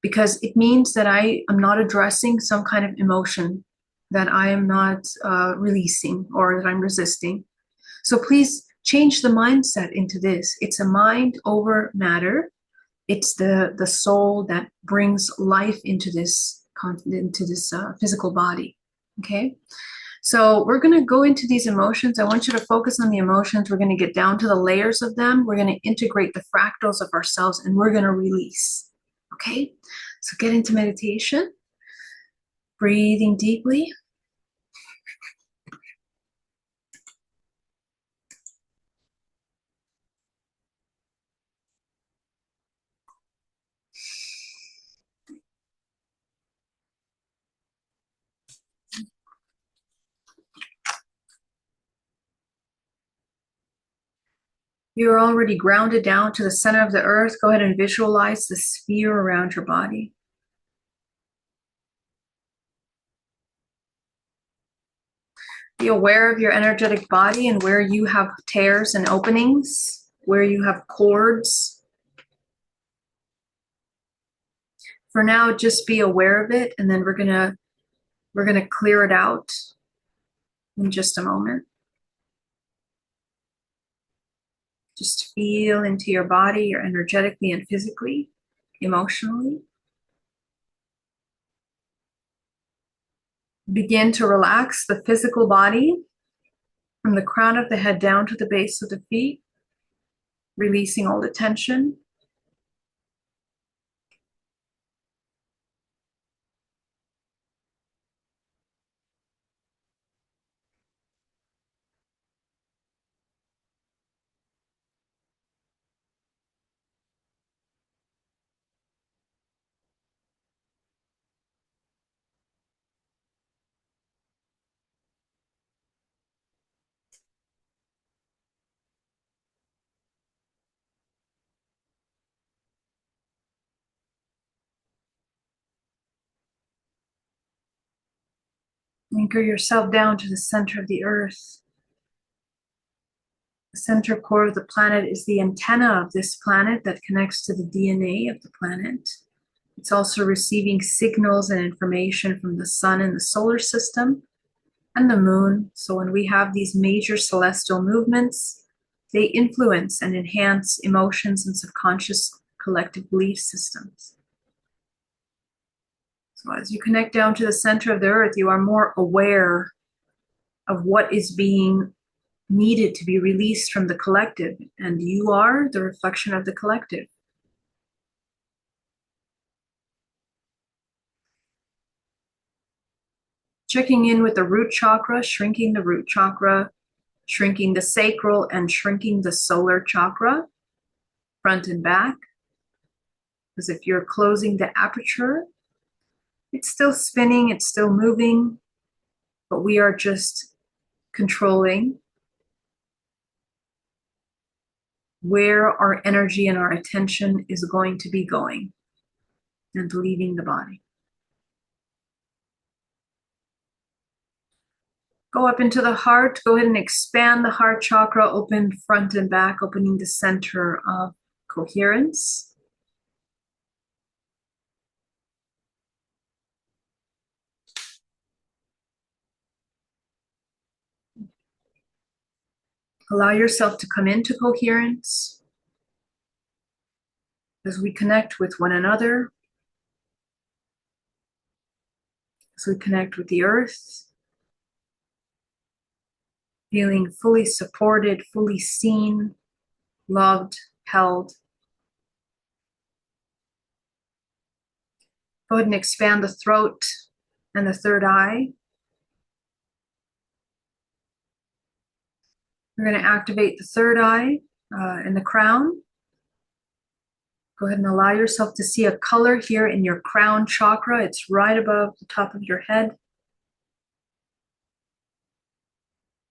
Because it means that I am not addressing some kind of emotion that I am not releasing or that I'm resisting. So please change the mindset into this. It's a mind over matter. It's the soul that brings life into this physical body. Okay? So we're going to go into these emotions. I want you to focus on the emotions. We're going to get down to the layers of them. We're going to integrate the fractals of ourselves, and we're going to release. Okay? So get into meditation. Breathing deeply. You're already grounded down to the center of the earth. Go ahead and visualize the sphere around your body. Be aware of your energetic body and where you have tears and openings, where you have cords. For now, just be aware of it, and then we're gonna clear it out in just a moment. Just feel into your body, energetically and physically, emotionally. Begin to relax the physical body from the crown of the head down to the base of the feet, releasing all the tension. Anchor yourself down to the center of the earth. The center core of the planet is the antenna of this planet that connects to the DNA of the planet. It's also receiving signals and information from the sun and the solar system and the moon. So when we have these major celestial movements, They influence and enhance emotions and subconscious collective belief systems. So as you connect down to the center of the earth, you are more aware of what is being needed to be released from the collective, and you are the reflection of the collective. Checking in with the root chakra, shrinking the root chakra, shrinking the sacral, and shrinking the solar chakra, front and back. As if you're closing the aperture, it's still spinning, it's still moving, but we are just controlling where our energy and our attention is going to be going and leaving the body. Go up into the heart. Go ahead and expand the heart chakra, open front and back, opening the center of coherence. Allow yourself to come into coherence as we connect with one another, as we connect with the earth, feeling fully supported, fully seen, loved, held. Go ahead and expand the throat and the third eye. We're going to activate the third eye in the crown. Go ahead and allow yourself to see a color here in your crown chakra. It's right above the top of your head.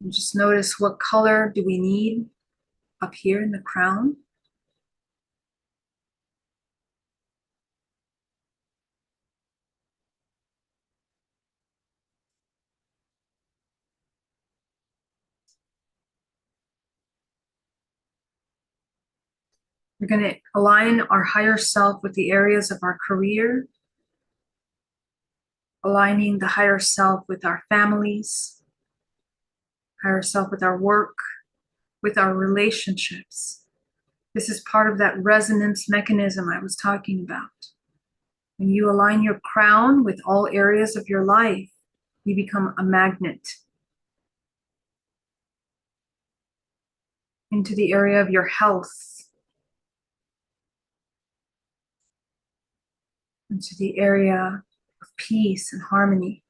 And just notice, what color do we need up here in the crown? We're going to align our higher self with the areas of our career, aligning the higher self with our families, higher self with our work, with our relationships. This is part of that resonance mechanism I was talking about. When you align your crown with all areas of your life, you become a magnet into the area of your health, into the area of peace and harmony,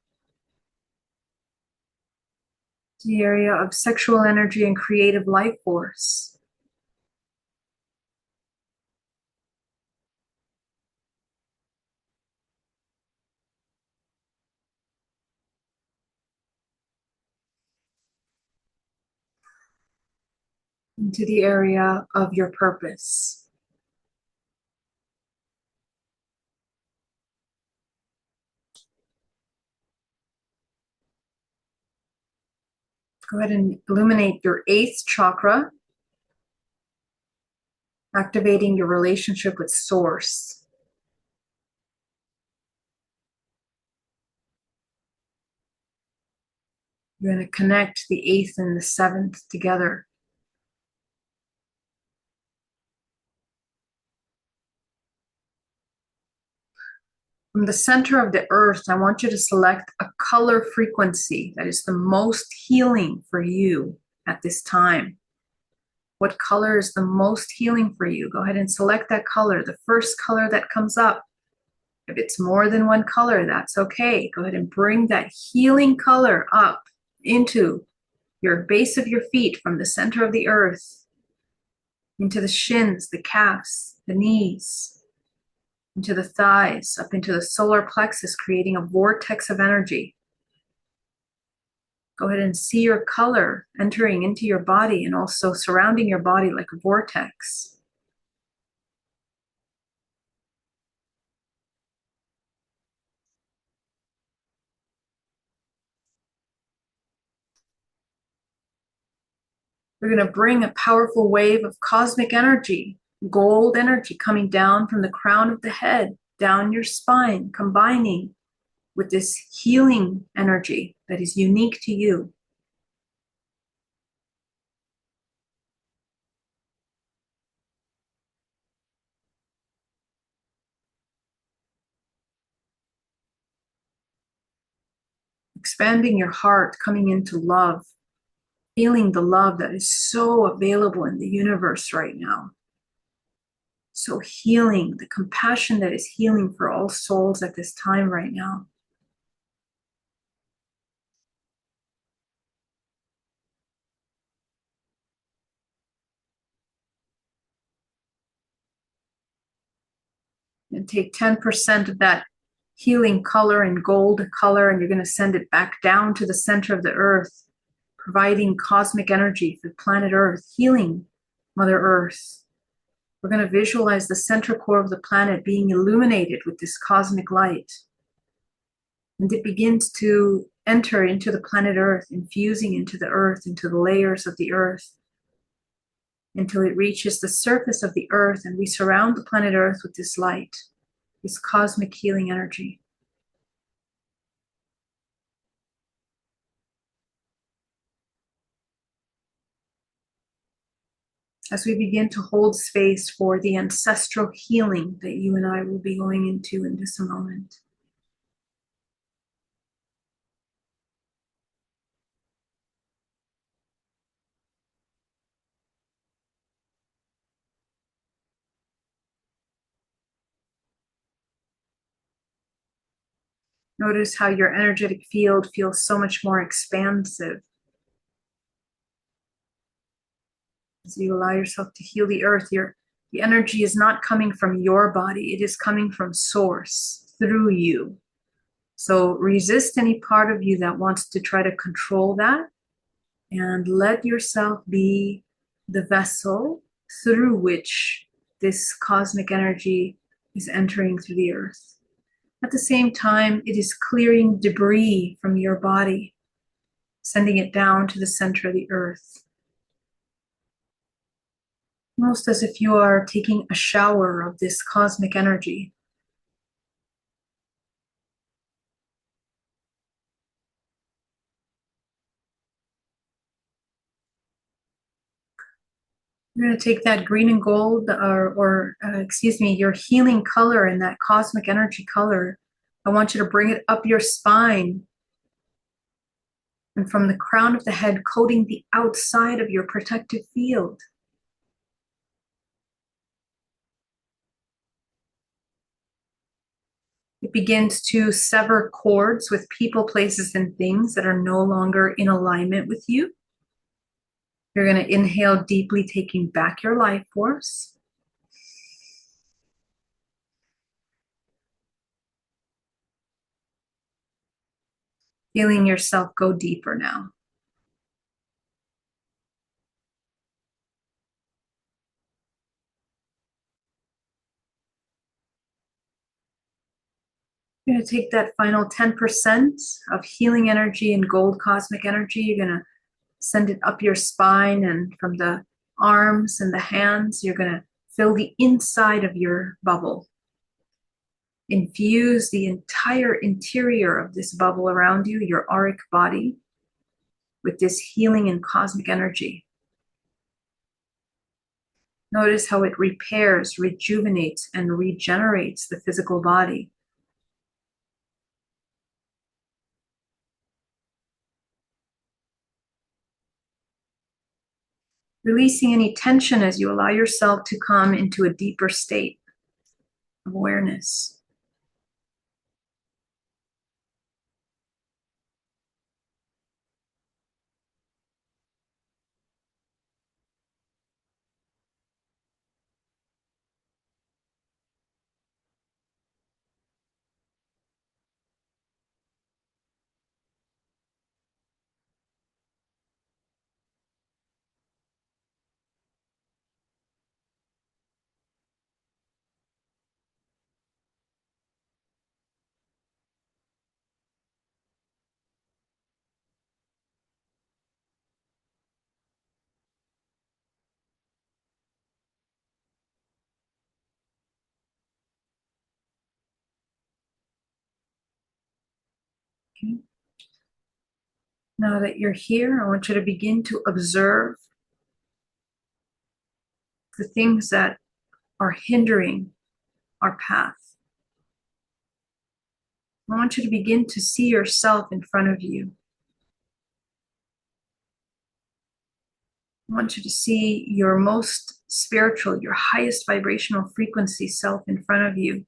the area of sexual energy and creative life force. Into the area of your purpose. Go ahead and illuminate your 8th chakra, activating your relationship with Source. You're going to connect the 8th and the 7th together. From the center of the earth, I want you to select a color frequency that is the most healing for you at this time. What color is the most healing for you? Go ahead and select that color, the first color that comes up. If it's more than one color, that's okay. Go ahead and bring that healing color up into your base of your feet, from the center of the earth, into the shins, the calves, the knees, into the thighs, up into the solar plexus, creating a vortex of energy. Go ahead and see your color entering into your body and also surrounding your body like a vortex. We're going to bring a powerful wave of cosmic energy, gold energy, coming down from the crown of the head, down your spine, combining with this healing energy that is unique to you. expanding your heart, coming into love, feeling the love that is so available in the universe right now. So healing, the compassion that is healing for all souls at this time right now. And take 10% of that healing color and gold color, and you're going to send it back down to the center of the earth, providing cosmic energy for planet Earth, healing Mother Earth. We're going to visualize the central core of the planet being illuminated with this cosmic light. And it begins to enter into the planet Earth, infusing into the earth, into the layers of the earth, until it reaches the surface of the earth, and we surround the planet Earth with this light, this cosmic healing energy. As we begin to hold space for the ancestral healing that you and I will be going into in just a moment. Notice how your energetic field feels so much more expansive as you allow yourself to heal the earth. The energy is not coming from your body, it is coming from source through you. So resist any part of you that wants to try to control that, and let yourself be the vessel through which this cosmic energy is entering through the earth. At the same time, it is clearing debris from your body, sending it down to the center of the earth. Almost as if you are taking a shower of this cosmic energy. You're going to take that green and gold, your healing color and that cosmic energy color. I want you to bring it up your spine, and from the crown of the head, coating the outside of your protective field. It begins to sever cords with people, places, and things that are no longer in alignment with you. You're going to inhale deeply, taking back your life force. Feeling yourself go deeper now. You're going to take that final 10% of healing energy and gold cosmic energy. You're going to send it up your spine, and from the arms and the hands, you're going to fill the inside of your bubble. Infuse the entire interior of this bubble around you, your auric body, with this healing and cosmic energy. Notice how it repairs, rejuvenates, and regenerates the physical body. Releasing any tension as you allow yourself to come into a deeper state of awareness. Okay. Now that you're here, I want you to begin to observe the things that are hindering our path. I want you to begin to see yourself in front of you. I want you to see your most spiritual, your highest vibrational frequency self in front of you.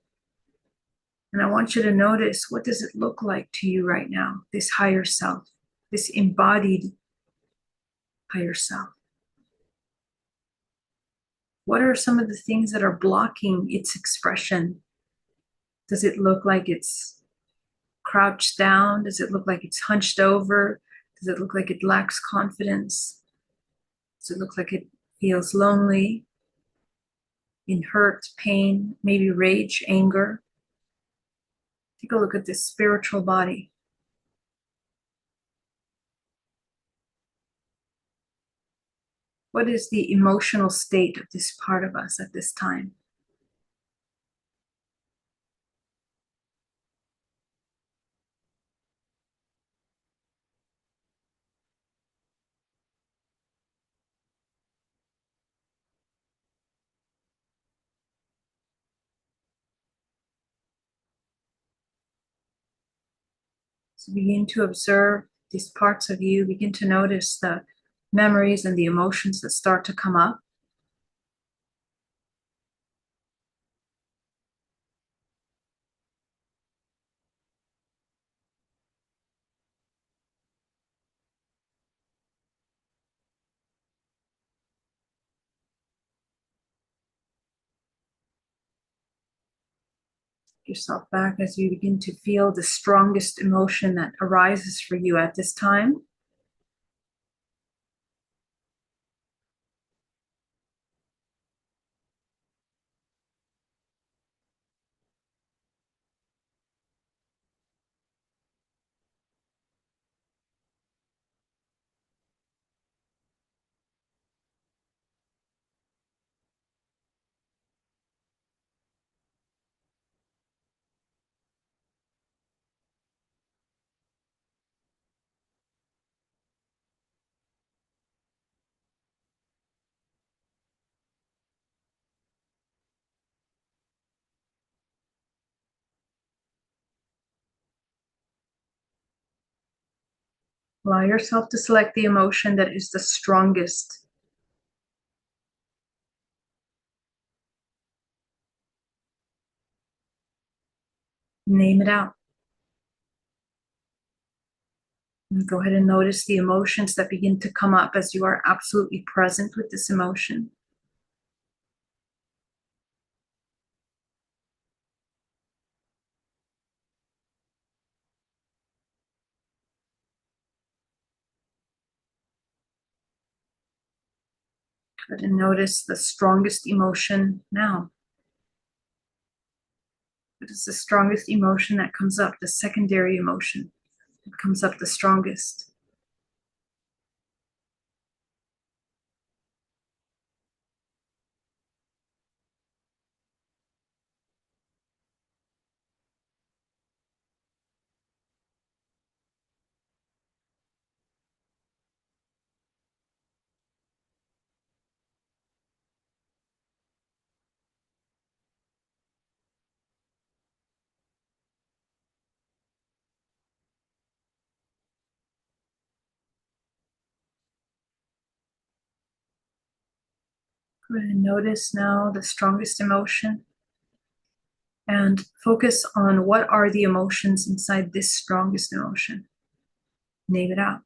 And I want you to notice, what does it look like to you right now, this higher self, this embodied higher self? What are some of the things that are blocking its expression? Does it look like it's crouched down? Does it look like it's hunched over? Does it look like it lacks confidence? Does it look like it feels lonely, in hurt, pain, maybe rage, anger? Take a look at this spiritual body. What is the emotional state of this part of us at this time? So begin to observe these parts of you. Begin to notice the memories and the emotions that start to come up. Yourself back as you begin to feel the strongest emotion that arises for you at this time. Allow yourself to select the emotion that is the strongest. Name it out. And go ahead and notice the emotions that begin to come up as you are absolutely present with this emotion. Go ahead and notice the strongest emotion now. What is the strongest emotion that comes up? The secondary emotion that comes up the strongest. Go ahead and notice now the strongest emotion and focus on what are the emotions inside this strongest emotion. Name it out.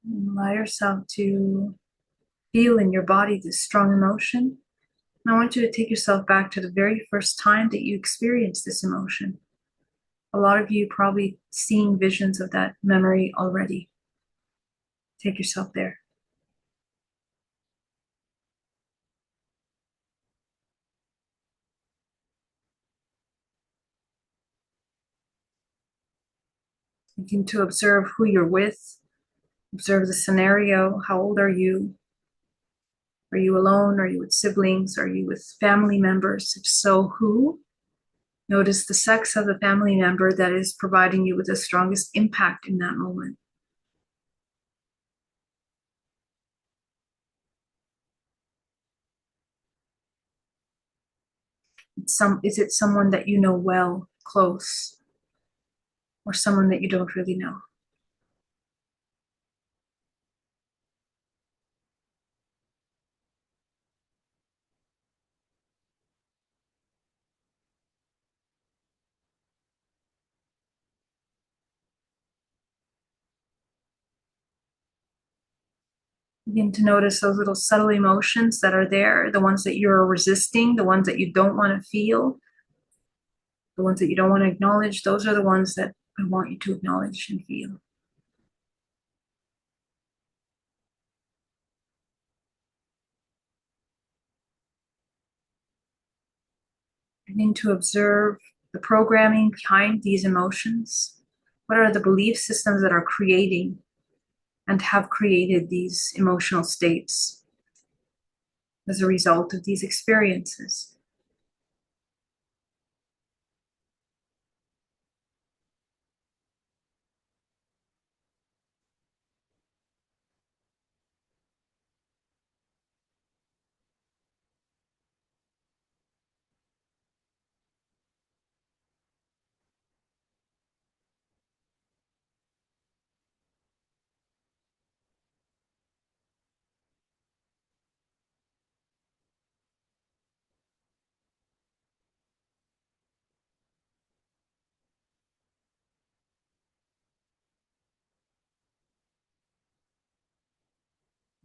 And allow yourself to feel in your body this strong emotion. And I want you to take yourself back to the very first time that you experienced this emotion. A lot of you probably seeing visions of that memory already. Take yourself there. Begin to observe who you're with. Observe the scenario. How old are you? Are you alone? Are you with siblings? Are you with family members? If so, who? Notice the sex of the family member that is providing you with the strongest impact in that moment. Is it someone that you know well, close, or someone that you don't really know? Begin to notice those little subtle emotions that are there, the ones that you're resisting, the ones that you don't want to feel, the ones that you don't want to acknowledge. Those are the ones that I want you to acknowledge and feel. Begin to observe the programming behind these emotions. What are the belief systems that are creating and have created these emotional states as a result of these experiences?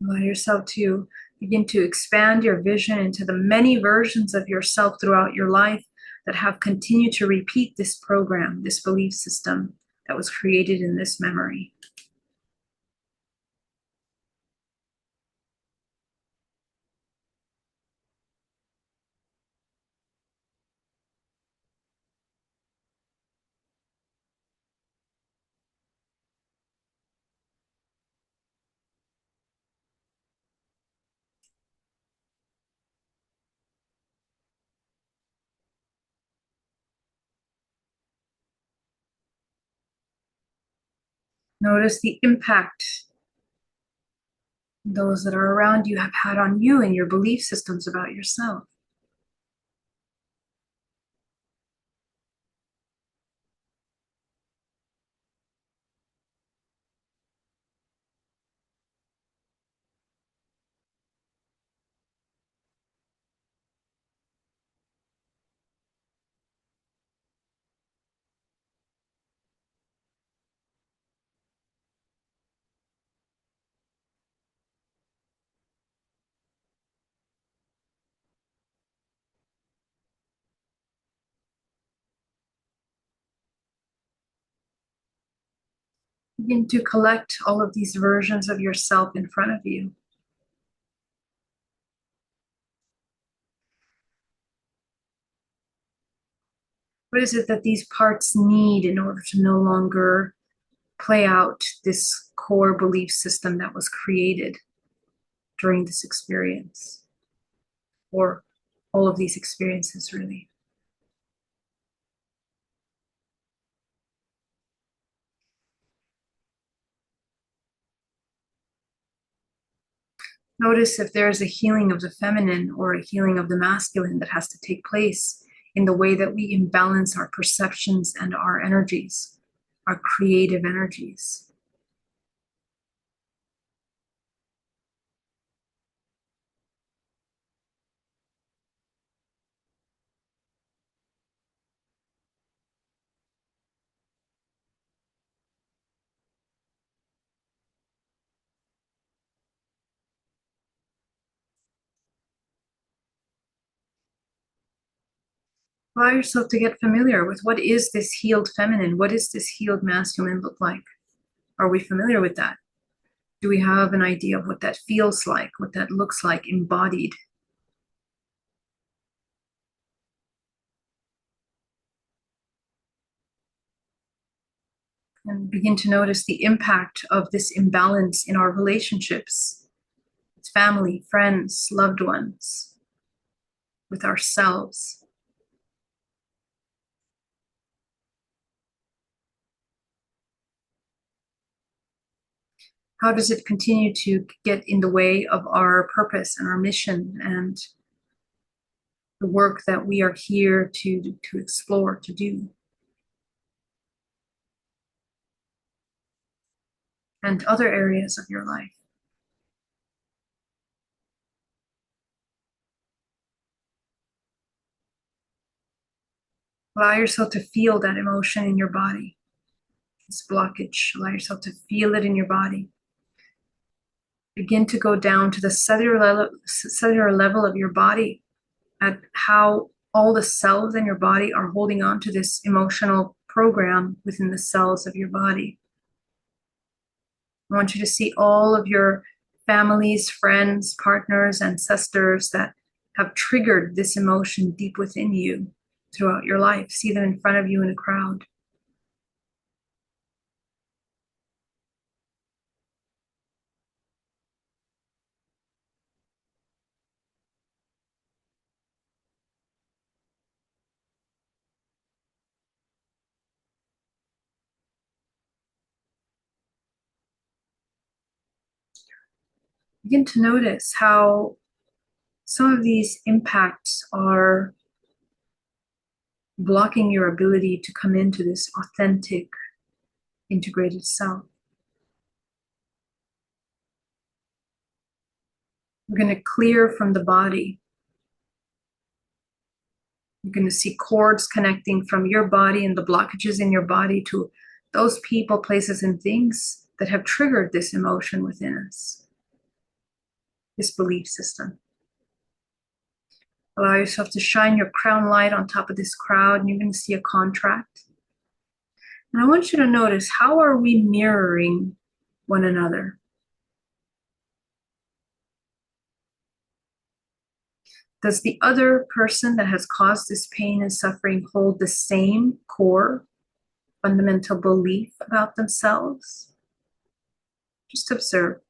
Allow yourself to begin to expand your vision into the many versions of yourself throughout your life that have continued to repeat this program, this belief system that was created in this memory. Notice the impact those that are around you have had on you and your belief systems about yourself. Begin to collect all of these versions of yourself in front of you. What is it that these parts need in order to no longer play out this core belief system that was created during this experience, or all of these experiences, really? Notice if there is a healing of the feminine or a healing of the masculine that has to take place in the way that we imbalance our perceptions and our energies, our creative energies. Allow yourself to get familiar with what is this healed feminine? What is this healed masculine look like? Are we familiar with that? Do we have an idea of what that feels like, what that looks like embodied? And begin to notice the impact of this imbalance in our relationships with family, friends, loved ones, with ourselves. How does it continue to get in the way of our purpose and our mission and the work that we are here to explore, to do? And other areas of your life. Allow yourself to feel that emotion in your body, this blockage. Allow yourself to feel it in your body. Begin to go down to the cellular level of your body, at how all the cells in your body are holding on to this emotional program within the cells of your body. I want you to see all of your families, friends, partners, ancestors that have triggered this emotion deep within you throughout your life. See them in front of you in a crowd. Begin to notice how some of these impacts are blocking your ability to come into this authentic, integrated self. We're going to clear from the body. You're going to see cords connecting from your body and the blockages in your body to those people, places, and things that have triggered this emotion within us, this belief system. Allow yourself to shine your crown light on top of this crowd, and you're going to see a contract. And I want you to notice, how are we mirroring one another? Does the other person that has caused this pain and suffering hold the same core, fundamental belief about themselves? Just observe.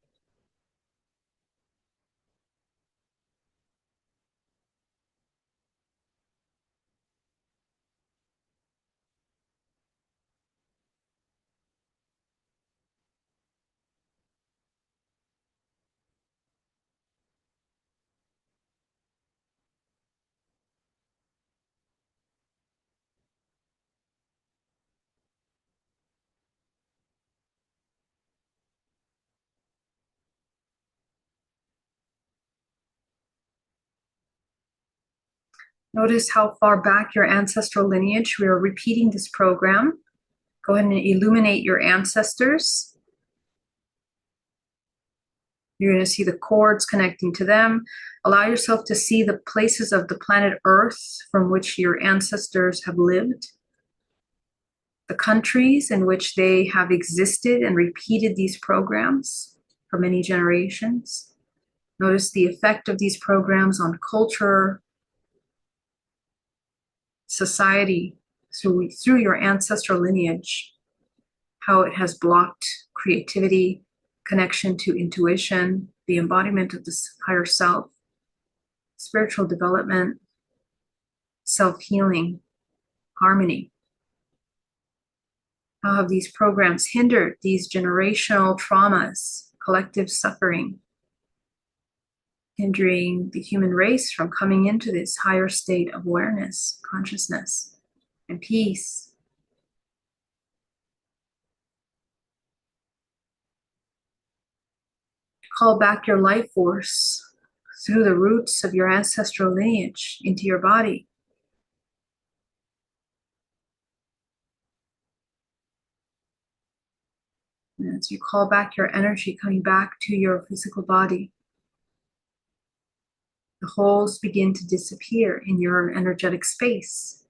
Notice how far back your ancestral lineage. We are repeating this program. Go ahead and illuminate your ancestors. You're going to see the cords connecting to them. Allow yourself to see the places of the planet Earth from which your ancestors have lived, the countries in which they have existed and repeated these programs for many generations. Notice the effect of these programs on culture, society, through your ancestral lineage, how it has blocked creativity, connection to intuition, the embodiment of this higher self, spiritual development, self-healing, harmony. How have these programs hindered these generational traumas, collective suffering, hindering the human race from coming into this higher state of awareness, consciousness, and peace? Call back your life force through the roots of your ancestral lineage into your body. And as you call back your energy coming back to your physical body, the holes begin to disappear in your energetic space.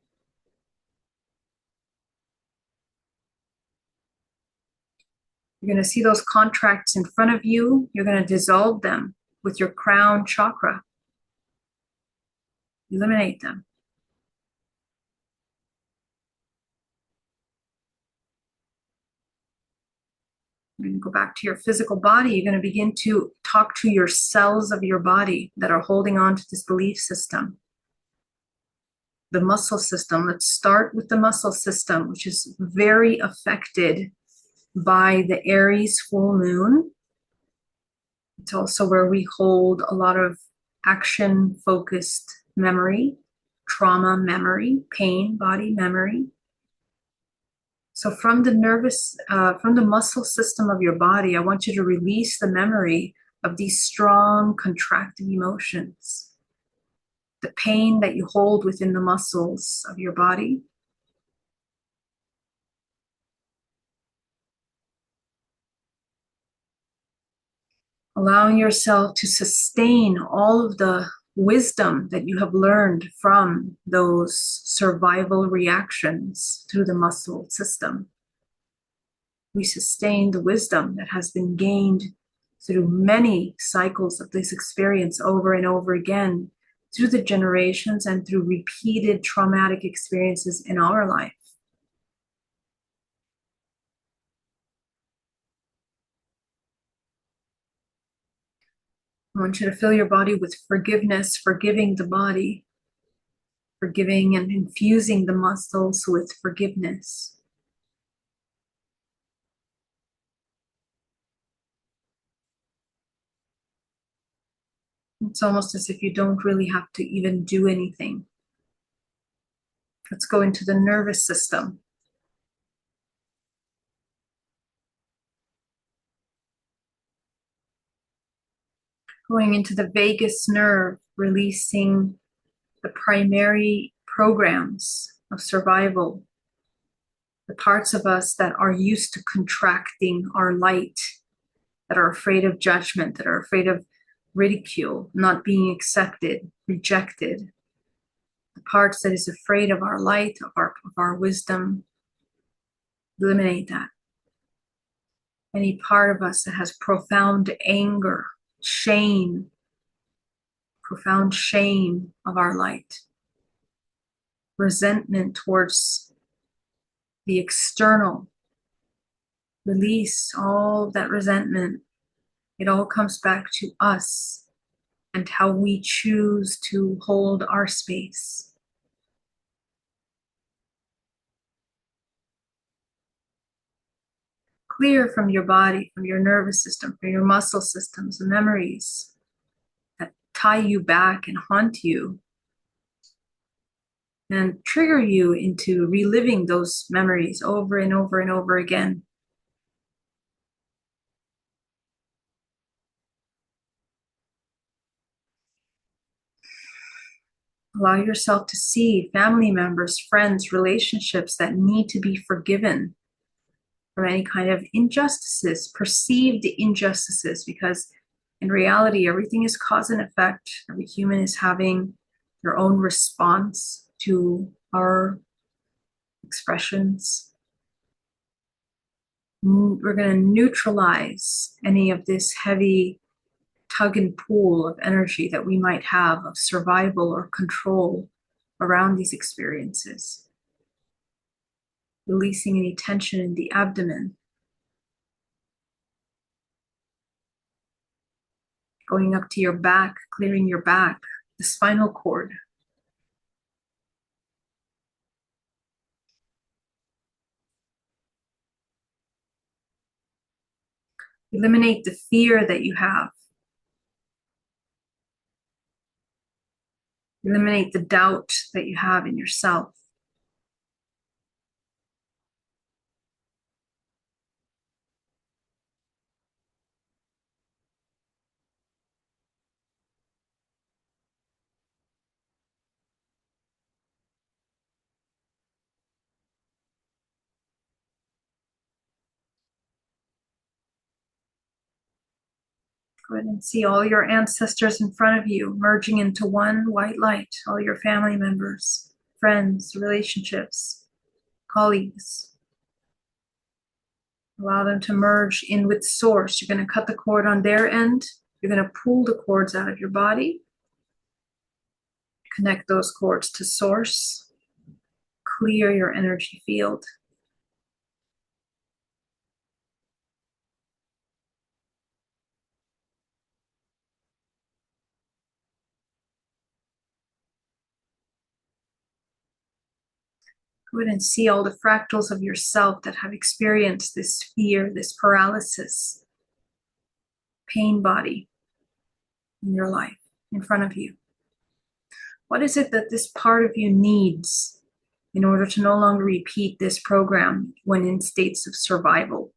You're going to see those contracts in front of you. You're going to dissolve them with your crown chakra. Eliminate them. You're going to go back to your physical body. You're going to begin to talk to your cells of your body that are holding on to this belief system. The muscle system. Let's start with the muscle system, which is very affected by the Aries full moon. It's also where we hold a lot of action-focused memory, trauma memory, pain, body memory. So from the from the muscle system of your body, I want you to release the memory of these strong, contracted emotions. The pain that you hold within the muscles of your body. Allowing yourself to sustain all of the wisdom that you have learned from those survival reactions through the muscle system. We sustain the wisdom that has been gained through many cycles of this experience over and over again, through the generations and through repeated traumatic experiences in our life. I want you to fill your body with forgiveness, forgiving the body, forgiving and infusing the muscles with forgiveness. It's almost as if you don't really have to even do anything. Let's go into the nervous system. Going into the vagus nerve, releasing the primary programs of survival, the parts of us that are used to contracting our light, that are afraid of judgment, that are afraid of ridicule, not being accepted, rejected, the parts that is afraid of our light, of our wisdom. Eliminate that. Any part of us that has profound anger, shame, profound shame of our light, resentment towards the external, release all that resentment. It all comes back to us and how we choose to hold our space. Clear from your body, from your nervous system, from your muscle systems, the memories that tie you back and haunt you and trigger you into reliving those memories over and over and over again. Allow yourself to see family members, friends, relationships that need to be forgiven from any kind of injustices, perceived injustices, because in reality, everything is cause and effect. Every human is having their own response to our expressions. We're going to neutralize any of this heavy tug and pull of energy that we might have of survival or control around these experiences. Releasing any tension in the abdomen. Going up to your back, clearing your back, the spinal cord. Eliminate the fear that you have. Eliminate the doubt that you have in yourself. Go ahead and see all your ancestors in front of you, merging into one white light, all your family members, friends, relationships, colleagues. Allow them to merge in with source. You're going to cut the cord on their end. You're going to pull the cords out of your body. Connect those cords to source. Clear your energy field. Go ahead and see all the fractals of yourself that have experienced this fear, this paralysis, pain body in your life, in front of you. What is it that this part of you needs in order to no longer repeat this program when in states of survival?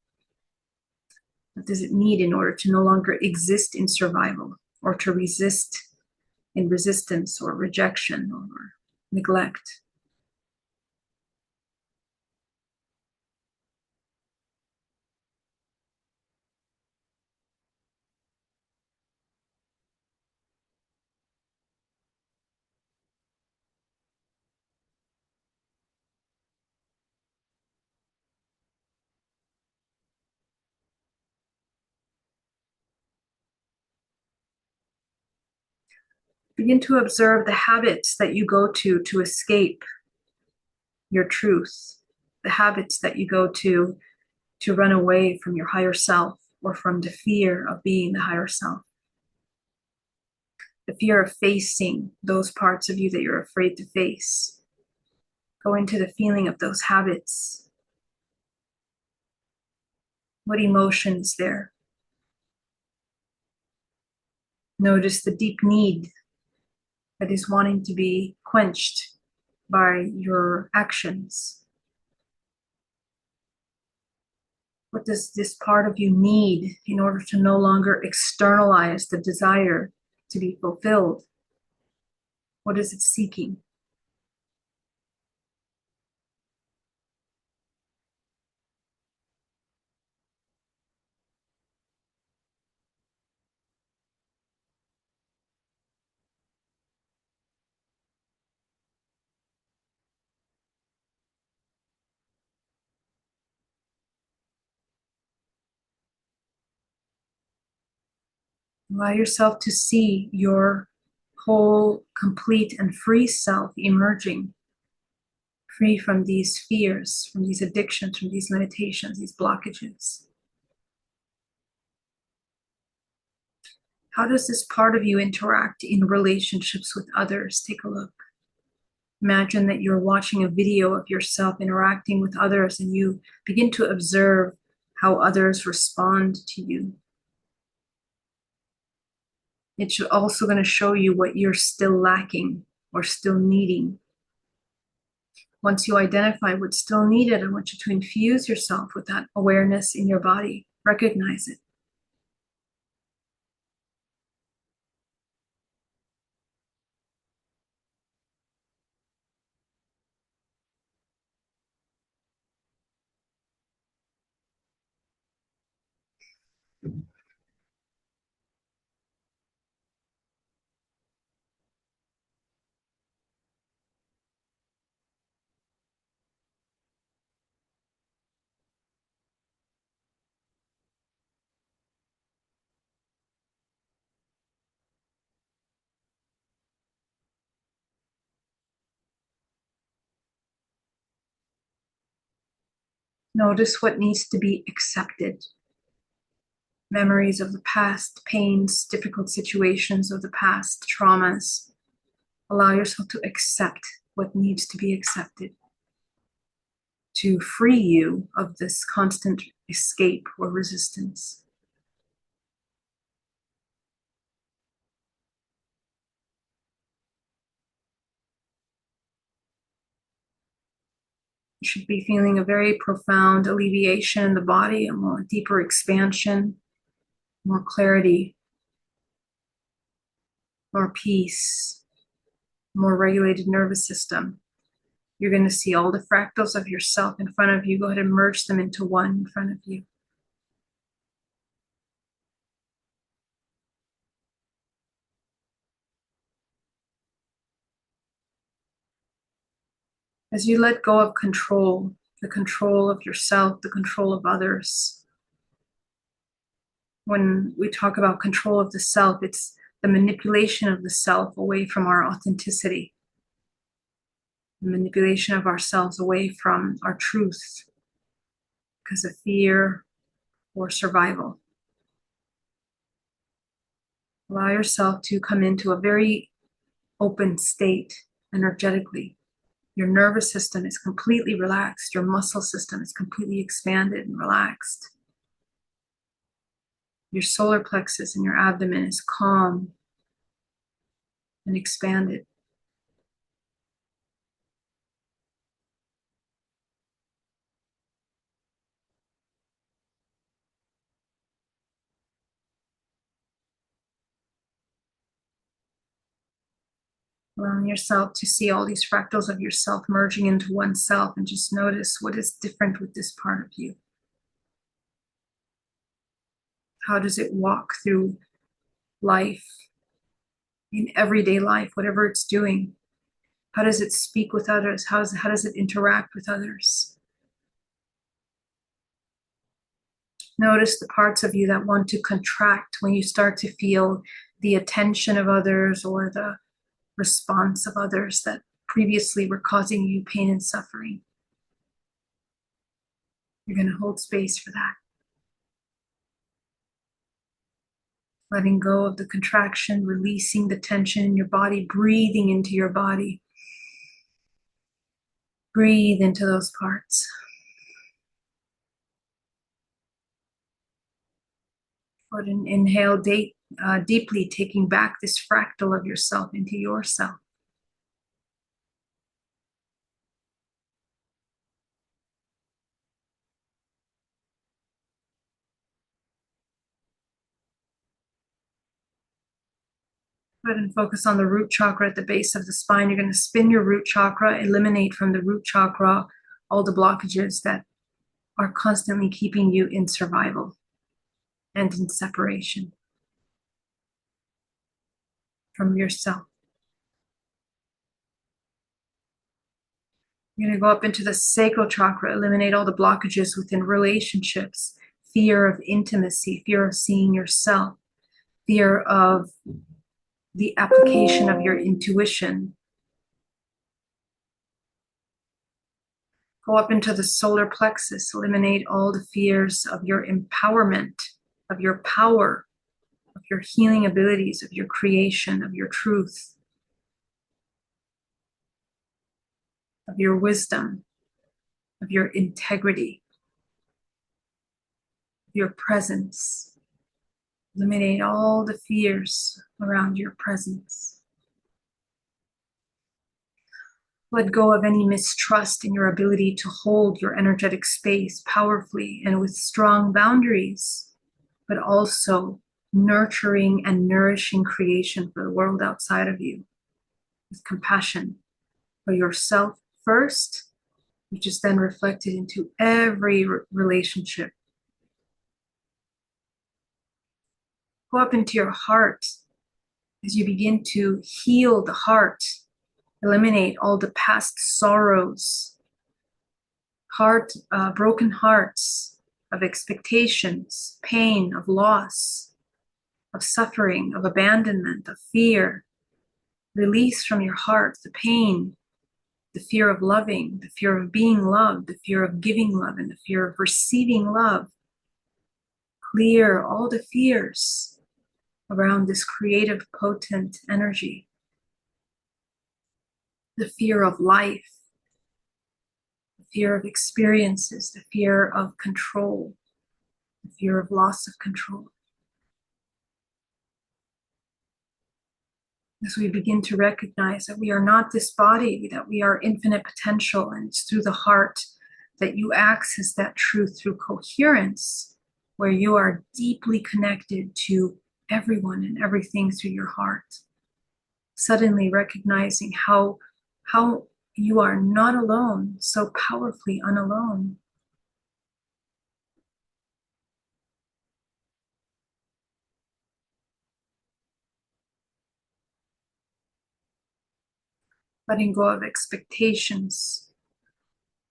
What does it need in order to no longer exist in survival or to resist in resistance or rejection or neglect? Begin to observe the habits that you go to escape your truth, the habits that you go to run away from your higher self or from the fear of being the higher self, the fear of facing those parts of you that you're afraid to face. Go into the feeling of those habits. What emotion is there? Notice the deep need that is wanting to be quenched by your actions. What does this part of you need in order to no longer externalize the desire to be fulfilled? What is it seeking? Allow yourself to see your whole, complete, and free self emerging, free from these fears, from these addictions, from these limitations, these blockages. How does this part of you interact in relationships with others? Take a look. Imagine that you're watching a video of yourself interacting with others and you begin to observe how others respond to you. It's also going to show you what you're still lacking or still needing. Once you identify what's still needed, I want you to infuse yourself with that awareness in your body. Recognize it. Notice what needs to be accepted. Memories of the past, pains, difficult situations of the past, traumas. Allow yourself to accept what needs to be accepted, to free you of this constant escape or resistance. You should be feeling a very profound alleviation in the body, a more deeper expansion, more clarity, more peace, more regulated nervous system. You're going to see all the fractals of yourself in front of you. Go ahead and merge them into one in front of you. As you let go of control, the control of yourself, the control of others. When we talk about control of the self, it's the manipulation of the self away from our authenticity, the manipulation of ourselves away from our truth because of fear or survival. Allow yourself to come into a very open state energetically. Your nervous system is completely relaxed. Your muscle system is completely expanded and relaxed. Your solar plexus and your abdomen is calm and expanded. Allowing yourself to see all these fractals of yourself merging into one self, and just notice what is different with this part of you. How does it walk through life, in everyday life, whatever it's doing? How does it speak with others? How does it interact with others? Notice the parts of you that want to contract when you start to feel the attention of others or the response of others that previously were causing you pain and suffering. You're going to hold space for that. Letting go of the contraction, releasing the tension in your body, breathing into your body. Breathe into those parts. But inhale deeply, taking back this fractal of yourself into yourself. Go ahead and focus on the root chakra at the base of the spine. You're going to spin your root chakra, eliminate from the root chakra all the blockages that are constantly keeping you in survival and in separation from yourself. You're going to go up into the sacral chakra, eliminate all the blockages within relationships, fear of intimacy, fear of seeing yourself, fear of the application of your intuition. Go up into the solar plexus, eliminate all the fears of your empowerment, of your power, of your healing abilities, of your creation, of your truth, of your wisdom, of your integrity, of your presence. Eliminate all the fears around your presence. Let go of any mistrust in your ability to hold your energetic space powerfully and with strong boundaries, but also nurturing and nourishing creation for the world outside of you, with compassion for yourself first, which is then reflected into every relationship. Go up into your heart as you begin to heal the heart, eliminate all the past sorrows, broken hearts of expectations, pain, of loss, of suffering, of abandonment, of fear. Release from your heart the pain, the fear of loving, the fear of being loved, the fear of giving love, and the fear of receiving love. Clear all the fears around this creative, potent energy. The fear of life, the fear of experiences, the fear of control, the fear of loss of control. As we begin to recognize that we are not this body, that we are infinite potential, and it's through the heart that you access that truth through coherence, where you are deeply connected to everyone and everything through your heart. Suddenly recognizing how you are not alone, so powerfully unalone. Letting go of expectations,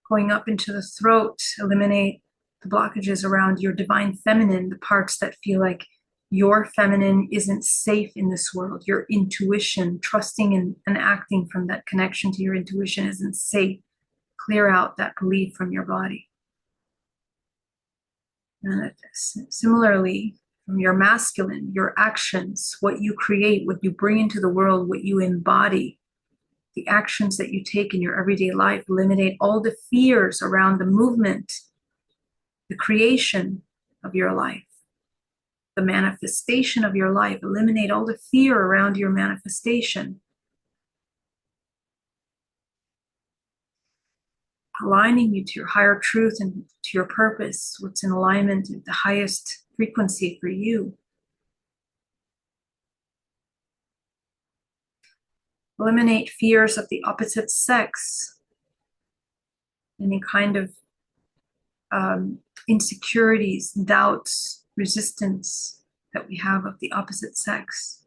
going up into the throat, eliminate the blockages around your divine feminine, the parts that feel like your feminine isn't safe in this world. Your intuition, trusting and acting from that connection to your intuition isn't safe. Clear out that belief from your body. And similarly, from your masculine, your actions, what you create, what you bring into the world, what you embody, the actions that you take in your everyday life. Eliminate all the fears around the movement, the creation of your life, the manifestation of your life. Eliminate all the fear around your manifestation. Aligning you to your higher truth and to your purpose, what's in alignment with the highest frequency for you. Eliminate fears of the opposite sex, any kind of insecurities, doubts, resistance that we have of the opposite sex.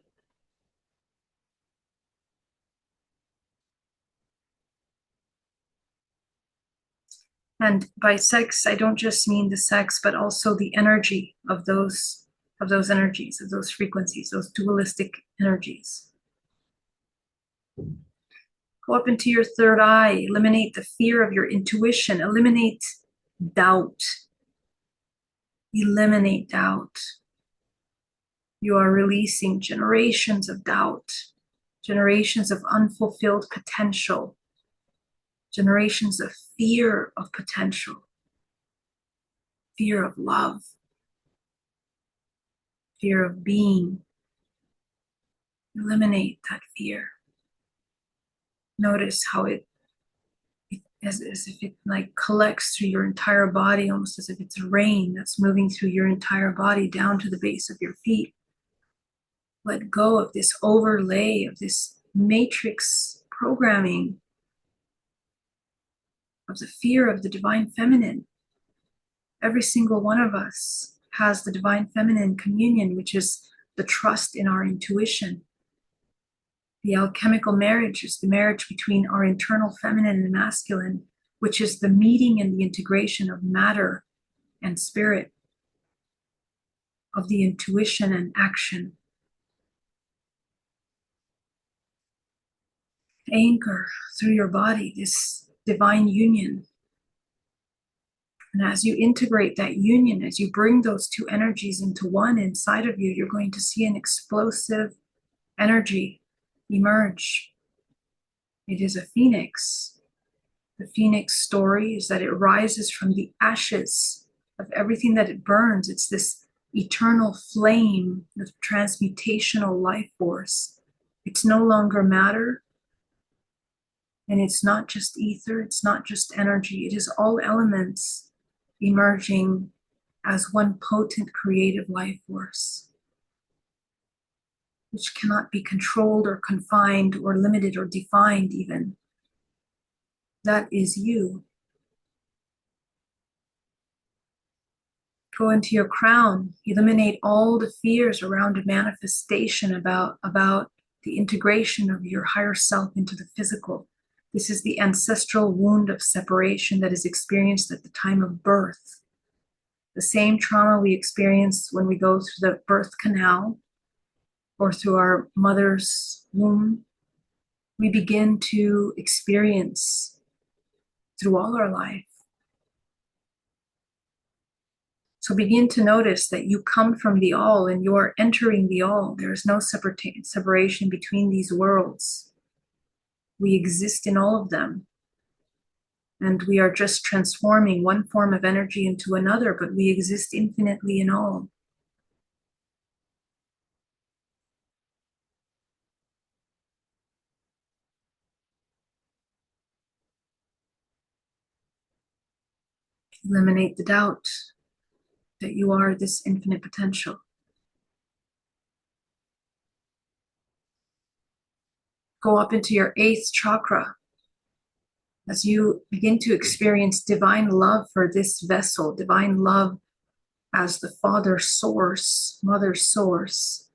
And by sex, I don't just mean the sex, but also the energy of those energies, of those frequencies, those dualistic energies. Go up into your third eye, eliminate the fear of your intuition, eliminate doubt. Eliminate doubt. You are releasing generations of doubt, generations of unfulfilled potential, generations of fear of potential, fear of love, fear of being. Eliminate that fear. Notice how it as if it like collects through your entire body, almost as if it's rain that's moving through your entire body down to the base of your feet. Let go of this overlay of this matrix programming of the fear of the divine feminine. Every single one of us has the divine feminine communion, which is the trust in our intuition. The alchemical marriage is the marriage between our internal feminine and masculine, which is the meeting and the integration of matter and spirit, of the intuition and action. Anchor through your body this divine union. And as you integrate that union, as you bring those two energies into one inside of you, you're going to see an explosive energy emerge. It is a phoenix. The phoenix story is that it rises from the ashes of everything that it burns. It's this eternal flame of transmutational life force. It's no longer matter, and it's not just ether, it's not just energy. It is all elements emerging as one potent creative life force, which cannot be controlled or confined or limited or defined even. That is you. Go into your crown, eliminate all the fears around a manifestation about the integration of your higher self into the physical. This is the ancestral wound of separation that is experienced at the time of birth. The same trauma we experience when we go through the birth canal or through our mother's womb, we begin to experience through all our life. So begin to notice that you come from the all and you are entering the all. There is no separation between these worlds. We exist in all of them. And we are just transforming one form of energy into another, but we exist infinitely in all. Eliminate the doubt that you are this infinite potential. Go up into your 8th chakra as you begin to experience divine love for this vessel, divine love as the Father source, Mother source.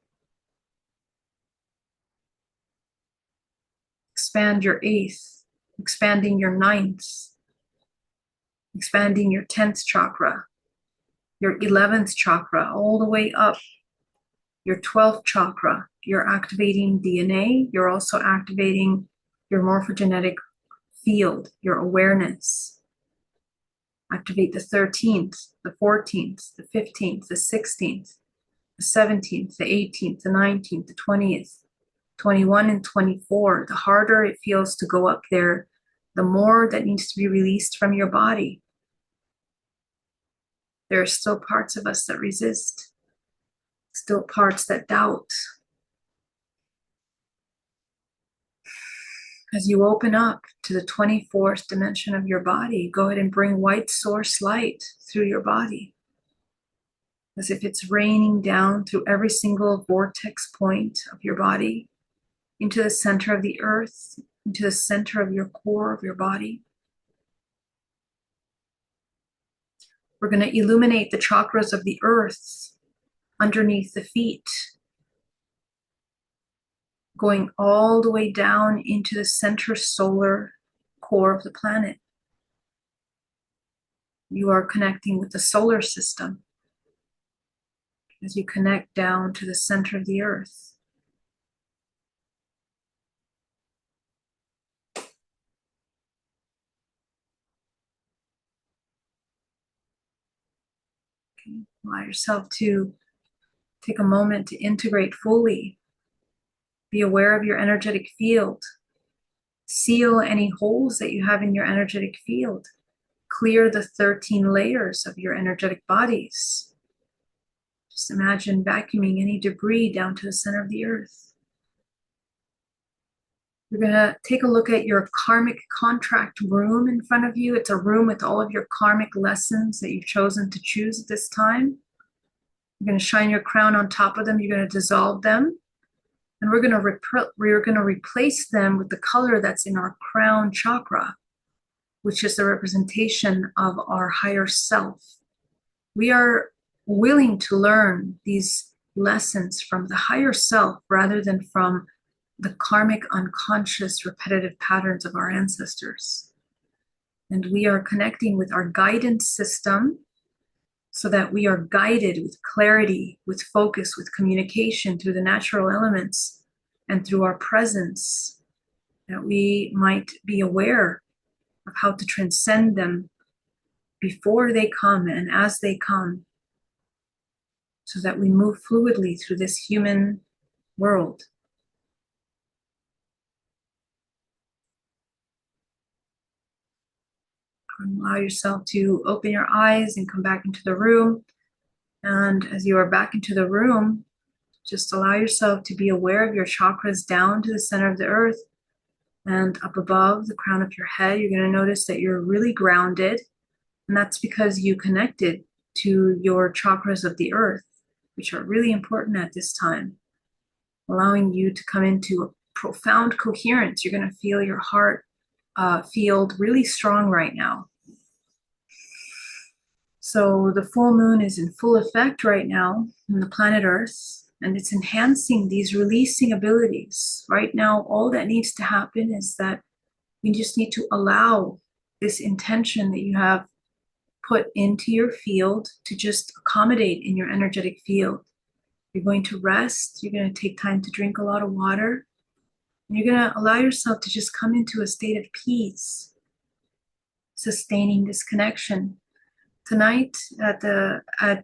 Expand your 8th, expanding your 9th, expanding your 10th chakra, your 11th chakra, all the way up, your 12th chakra. You're activating DNA. You're also activating your morphogenetic field, your awareness. Activate the 13th, the 14th, the 15th, the 16th, the 17th, the 18th, the 19th, the 20th. 21 and 24. The harder it feels to go up there, the more that needs to be released from your body. There are still parts of us that resist, still parts that doubt. As you open up to the 24th dimension of your body, go ahead and bring white source light through your body, as if it's raining down through every single vortex point of your body, into the center of the earth, into the center of your core of your body. We're going to illuminate the chakras of the earth underneath the feet, going all the way down into the center solar core of the planet. You are connecting with the solar system as you connect down to the center of the earth. Okay. Allow yourself to take a moment to integrate fully. Be aware of your energetic field. Seal any holes that you have in your energetic field. Clear the 13 layers of your energetic bodies. Just imagine vacuuming any debris down to the center of the earth. You're going to take a look at your karmic contract room in front of you. It's a room with all of your karmic lessons that you've chosen to choose at this time. You're going to shine your crown on top of them. You're going to dissolve them. And we're going to replace them with the color that's in our crown chakra, which is the representation of our higher self. We are willing to learn these lessons from the higher self rather than from the karmic, unconscious, repetitive patterns of our ancestors. And we are connecting with our guidance system so that we are guided with clarity, with focus, with communication through the natural elements and through our presence, that we might be aware of how to transcend them before they come and as they come, so that we move fluidly through this human world. Allow yourself to open your eyes and come back into the room. And as you are back into the room, just allow yourself to be aware of your chakras down to the center of the earth and up above the crown of your head. You're going to notice that you're really grounded. And that's because you connected to your chakras of the earth, which are really important at this time, allowing you to come into a profound coherence. You're going to feel your heart field really strong right now. So the full moon is in full effect right now on the planet Earth, and it's enhancing these releasing abilities. Right now, all that needs to happen is that you just need to allow this intention that you have put into your field to just accommodate in your energetic field. You're going to rest. You're going to take time to drink a lot of water. And you're going to allow yourself to just come into a state of peace, sustaining this connection. Tonight at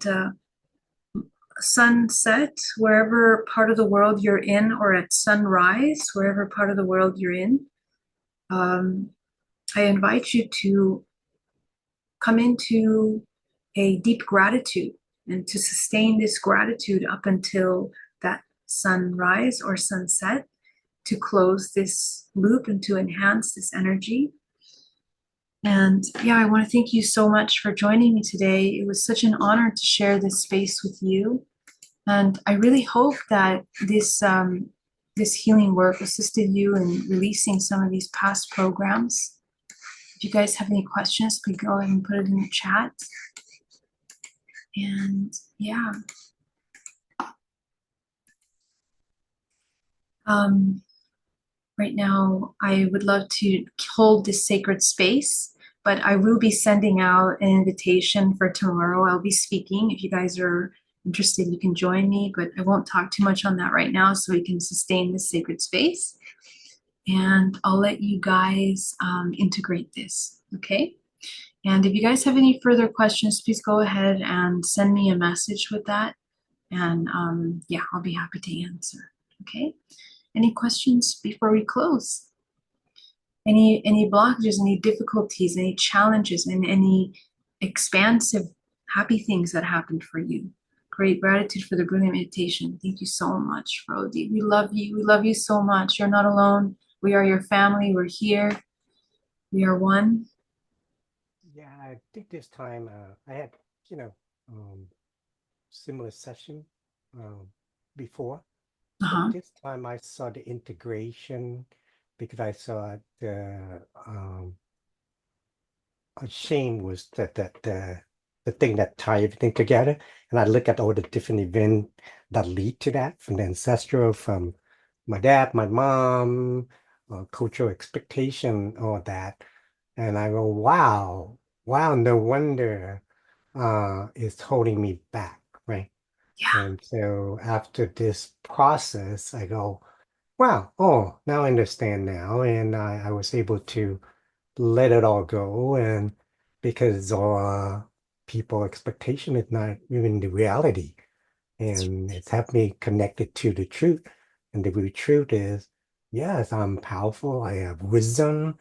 sunset, wherever part of the world you're in, or at sunrise, wherever part of the world you're in, I invite you to come into a deep gratitude and to sustain this gratitude up until that sunrise or sunset, to close this loop and to enhance this energy. And yeah, I want to thank you so much for joining me today. It was such an honor to share this space with you. And I really hope that this healing work assisted you in releasing some of these past programs. If you guys have any questions, please go ahead and put it in the chat. And yeah. Right now, I would love to hold this sacred space, but I will be sending out an invitation for tomorrow. I'll be speaking. If you guys are interested, you can join me, but I won't talk too much on that right now so we can sustain this sacred space. And I'll let you guys integrate this, okay? And if you guys have any further questions, please go ahead and send me a message with that. And yeah, I'll be happy to answer, okay? Any questions before we close? Any blockages, any difficulties, any challenges, and any expansive, happy things that happened for you? Great gratitude for the brilliant meditation. Thank you so much, Rodi. We love you. We love you so much. You're not alone. We are your family. We're here. We are one.
Yeah, I think this time I had, similar session before. But this time I saw the integration because I saw the shame was the thing that tie everything together. And I look at all the different events that lead to that, from the ancestral, from my dad, my mom, cultural expectation, all that. And I go, wow, no wonder it's holding me back, right?
Yeah.
And so after this process, I go, wow, oh, now I understand now. And I was able to let it all go. And because people expectation is not even the reality. And it's helped me connect it to the truth. And the real truth is, yes, I'm powerful. I have wisdom.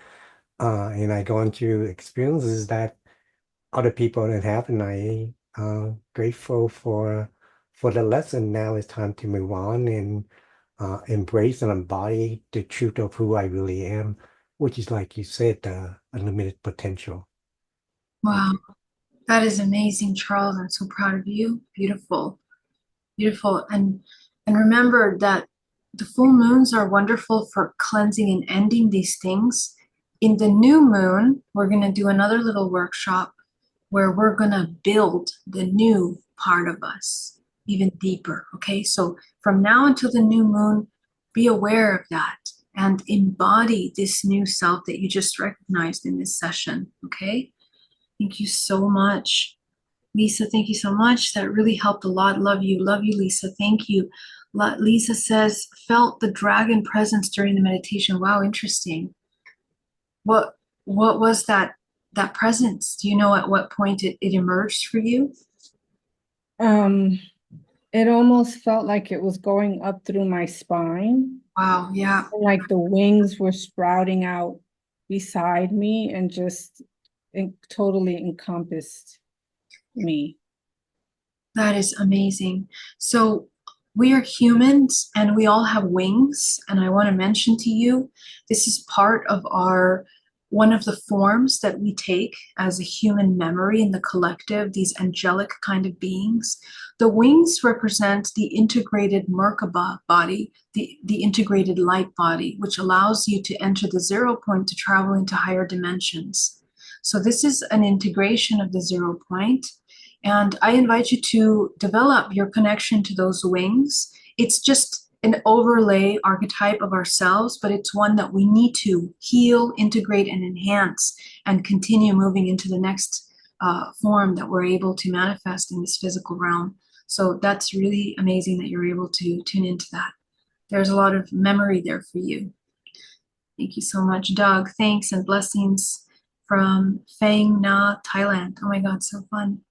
And I go into experiences that other people don't have. And I grateful for the lesson. Now it's time to move on and embrace and embody the truth of who I really am, which is, like you said, the unlimited potential.
Wow. That is amazing, Charles. I'm so proud of you. Beautiful. Beautiful. And remember that the full moons are wonderful for cleansing and ending these things. In the new moon, we're going to do another little workshop where we're going to build the new part of us even deeper. Okay. So from now until the new moon, be aware of that and embody this new self that you just recognized in this session. Okay. Thank you so much. Lisa, thank you so much. That really helped a lot. Love you, Lisa. Thank you. Lisa says, felt the dragon presence during the meditation. Wow, interesting. What was that presence? Do you know at what point it emerged for you?
It almost felt like it was going up through my spine.
Wow, yeah.
Like the wings were sprouting out beside me and just totally encompassed me.
That is amazing. So we are humans and we all have wings. And I want to mention to you, this is part of one of the forms that we take as a human memory in the collective, these angelic kind of beings. The wings represent the integrated Merkaba body, the integrated light body, which allows you to enter the 0 point to travel into higher dimensions. So this is an integration of the 0 point. And I invite you to develop your connection to those wings. It's just an overlay archetype of ourselves, but it's one that we need to heal, integrate, and enhance, and continue moving into the next form that we're able to manifest in this physical realm. So that's really amazing that you're able to tune into that. There's a lot of memory there for you. Thank you so much, Doug. Thanks and blessings from Phang Na, Thailand. Oh my God, so fun.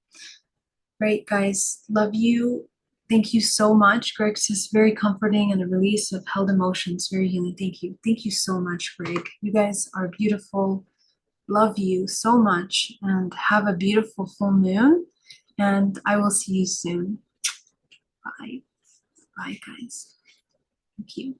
Great, guys. Love you. Thank you so much. Greg says very comforting and a release of held emotions. Very healing. Thank you. Thank you so much, Greg. You guys are beautiful. Love you so much and have a beautiful full moon. And I will see you soon. Bye. Bye, guys. Thank you.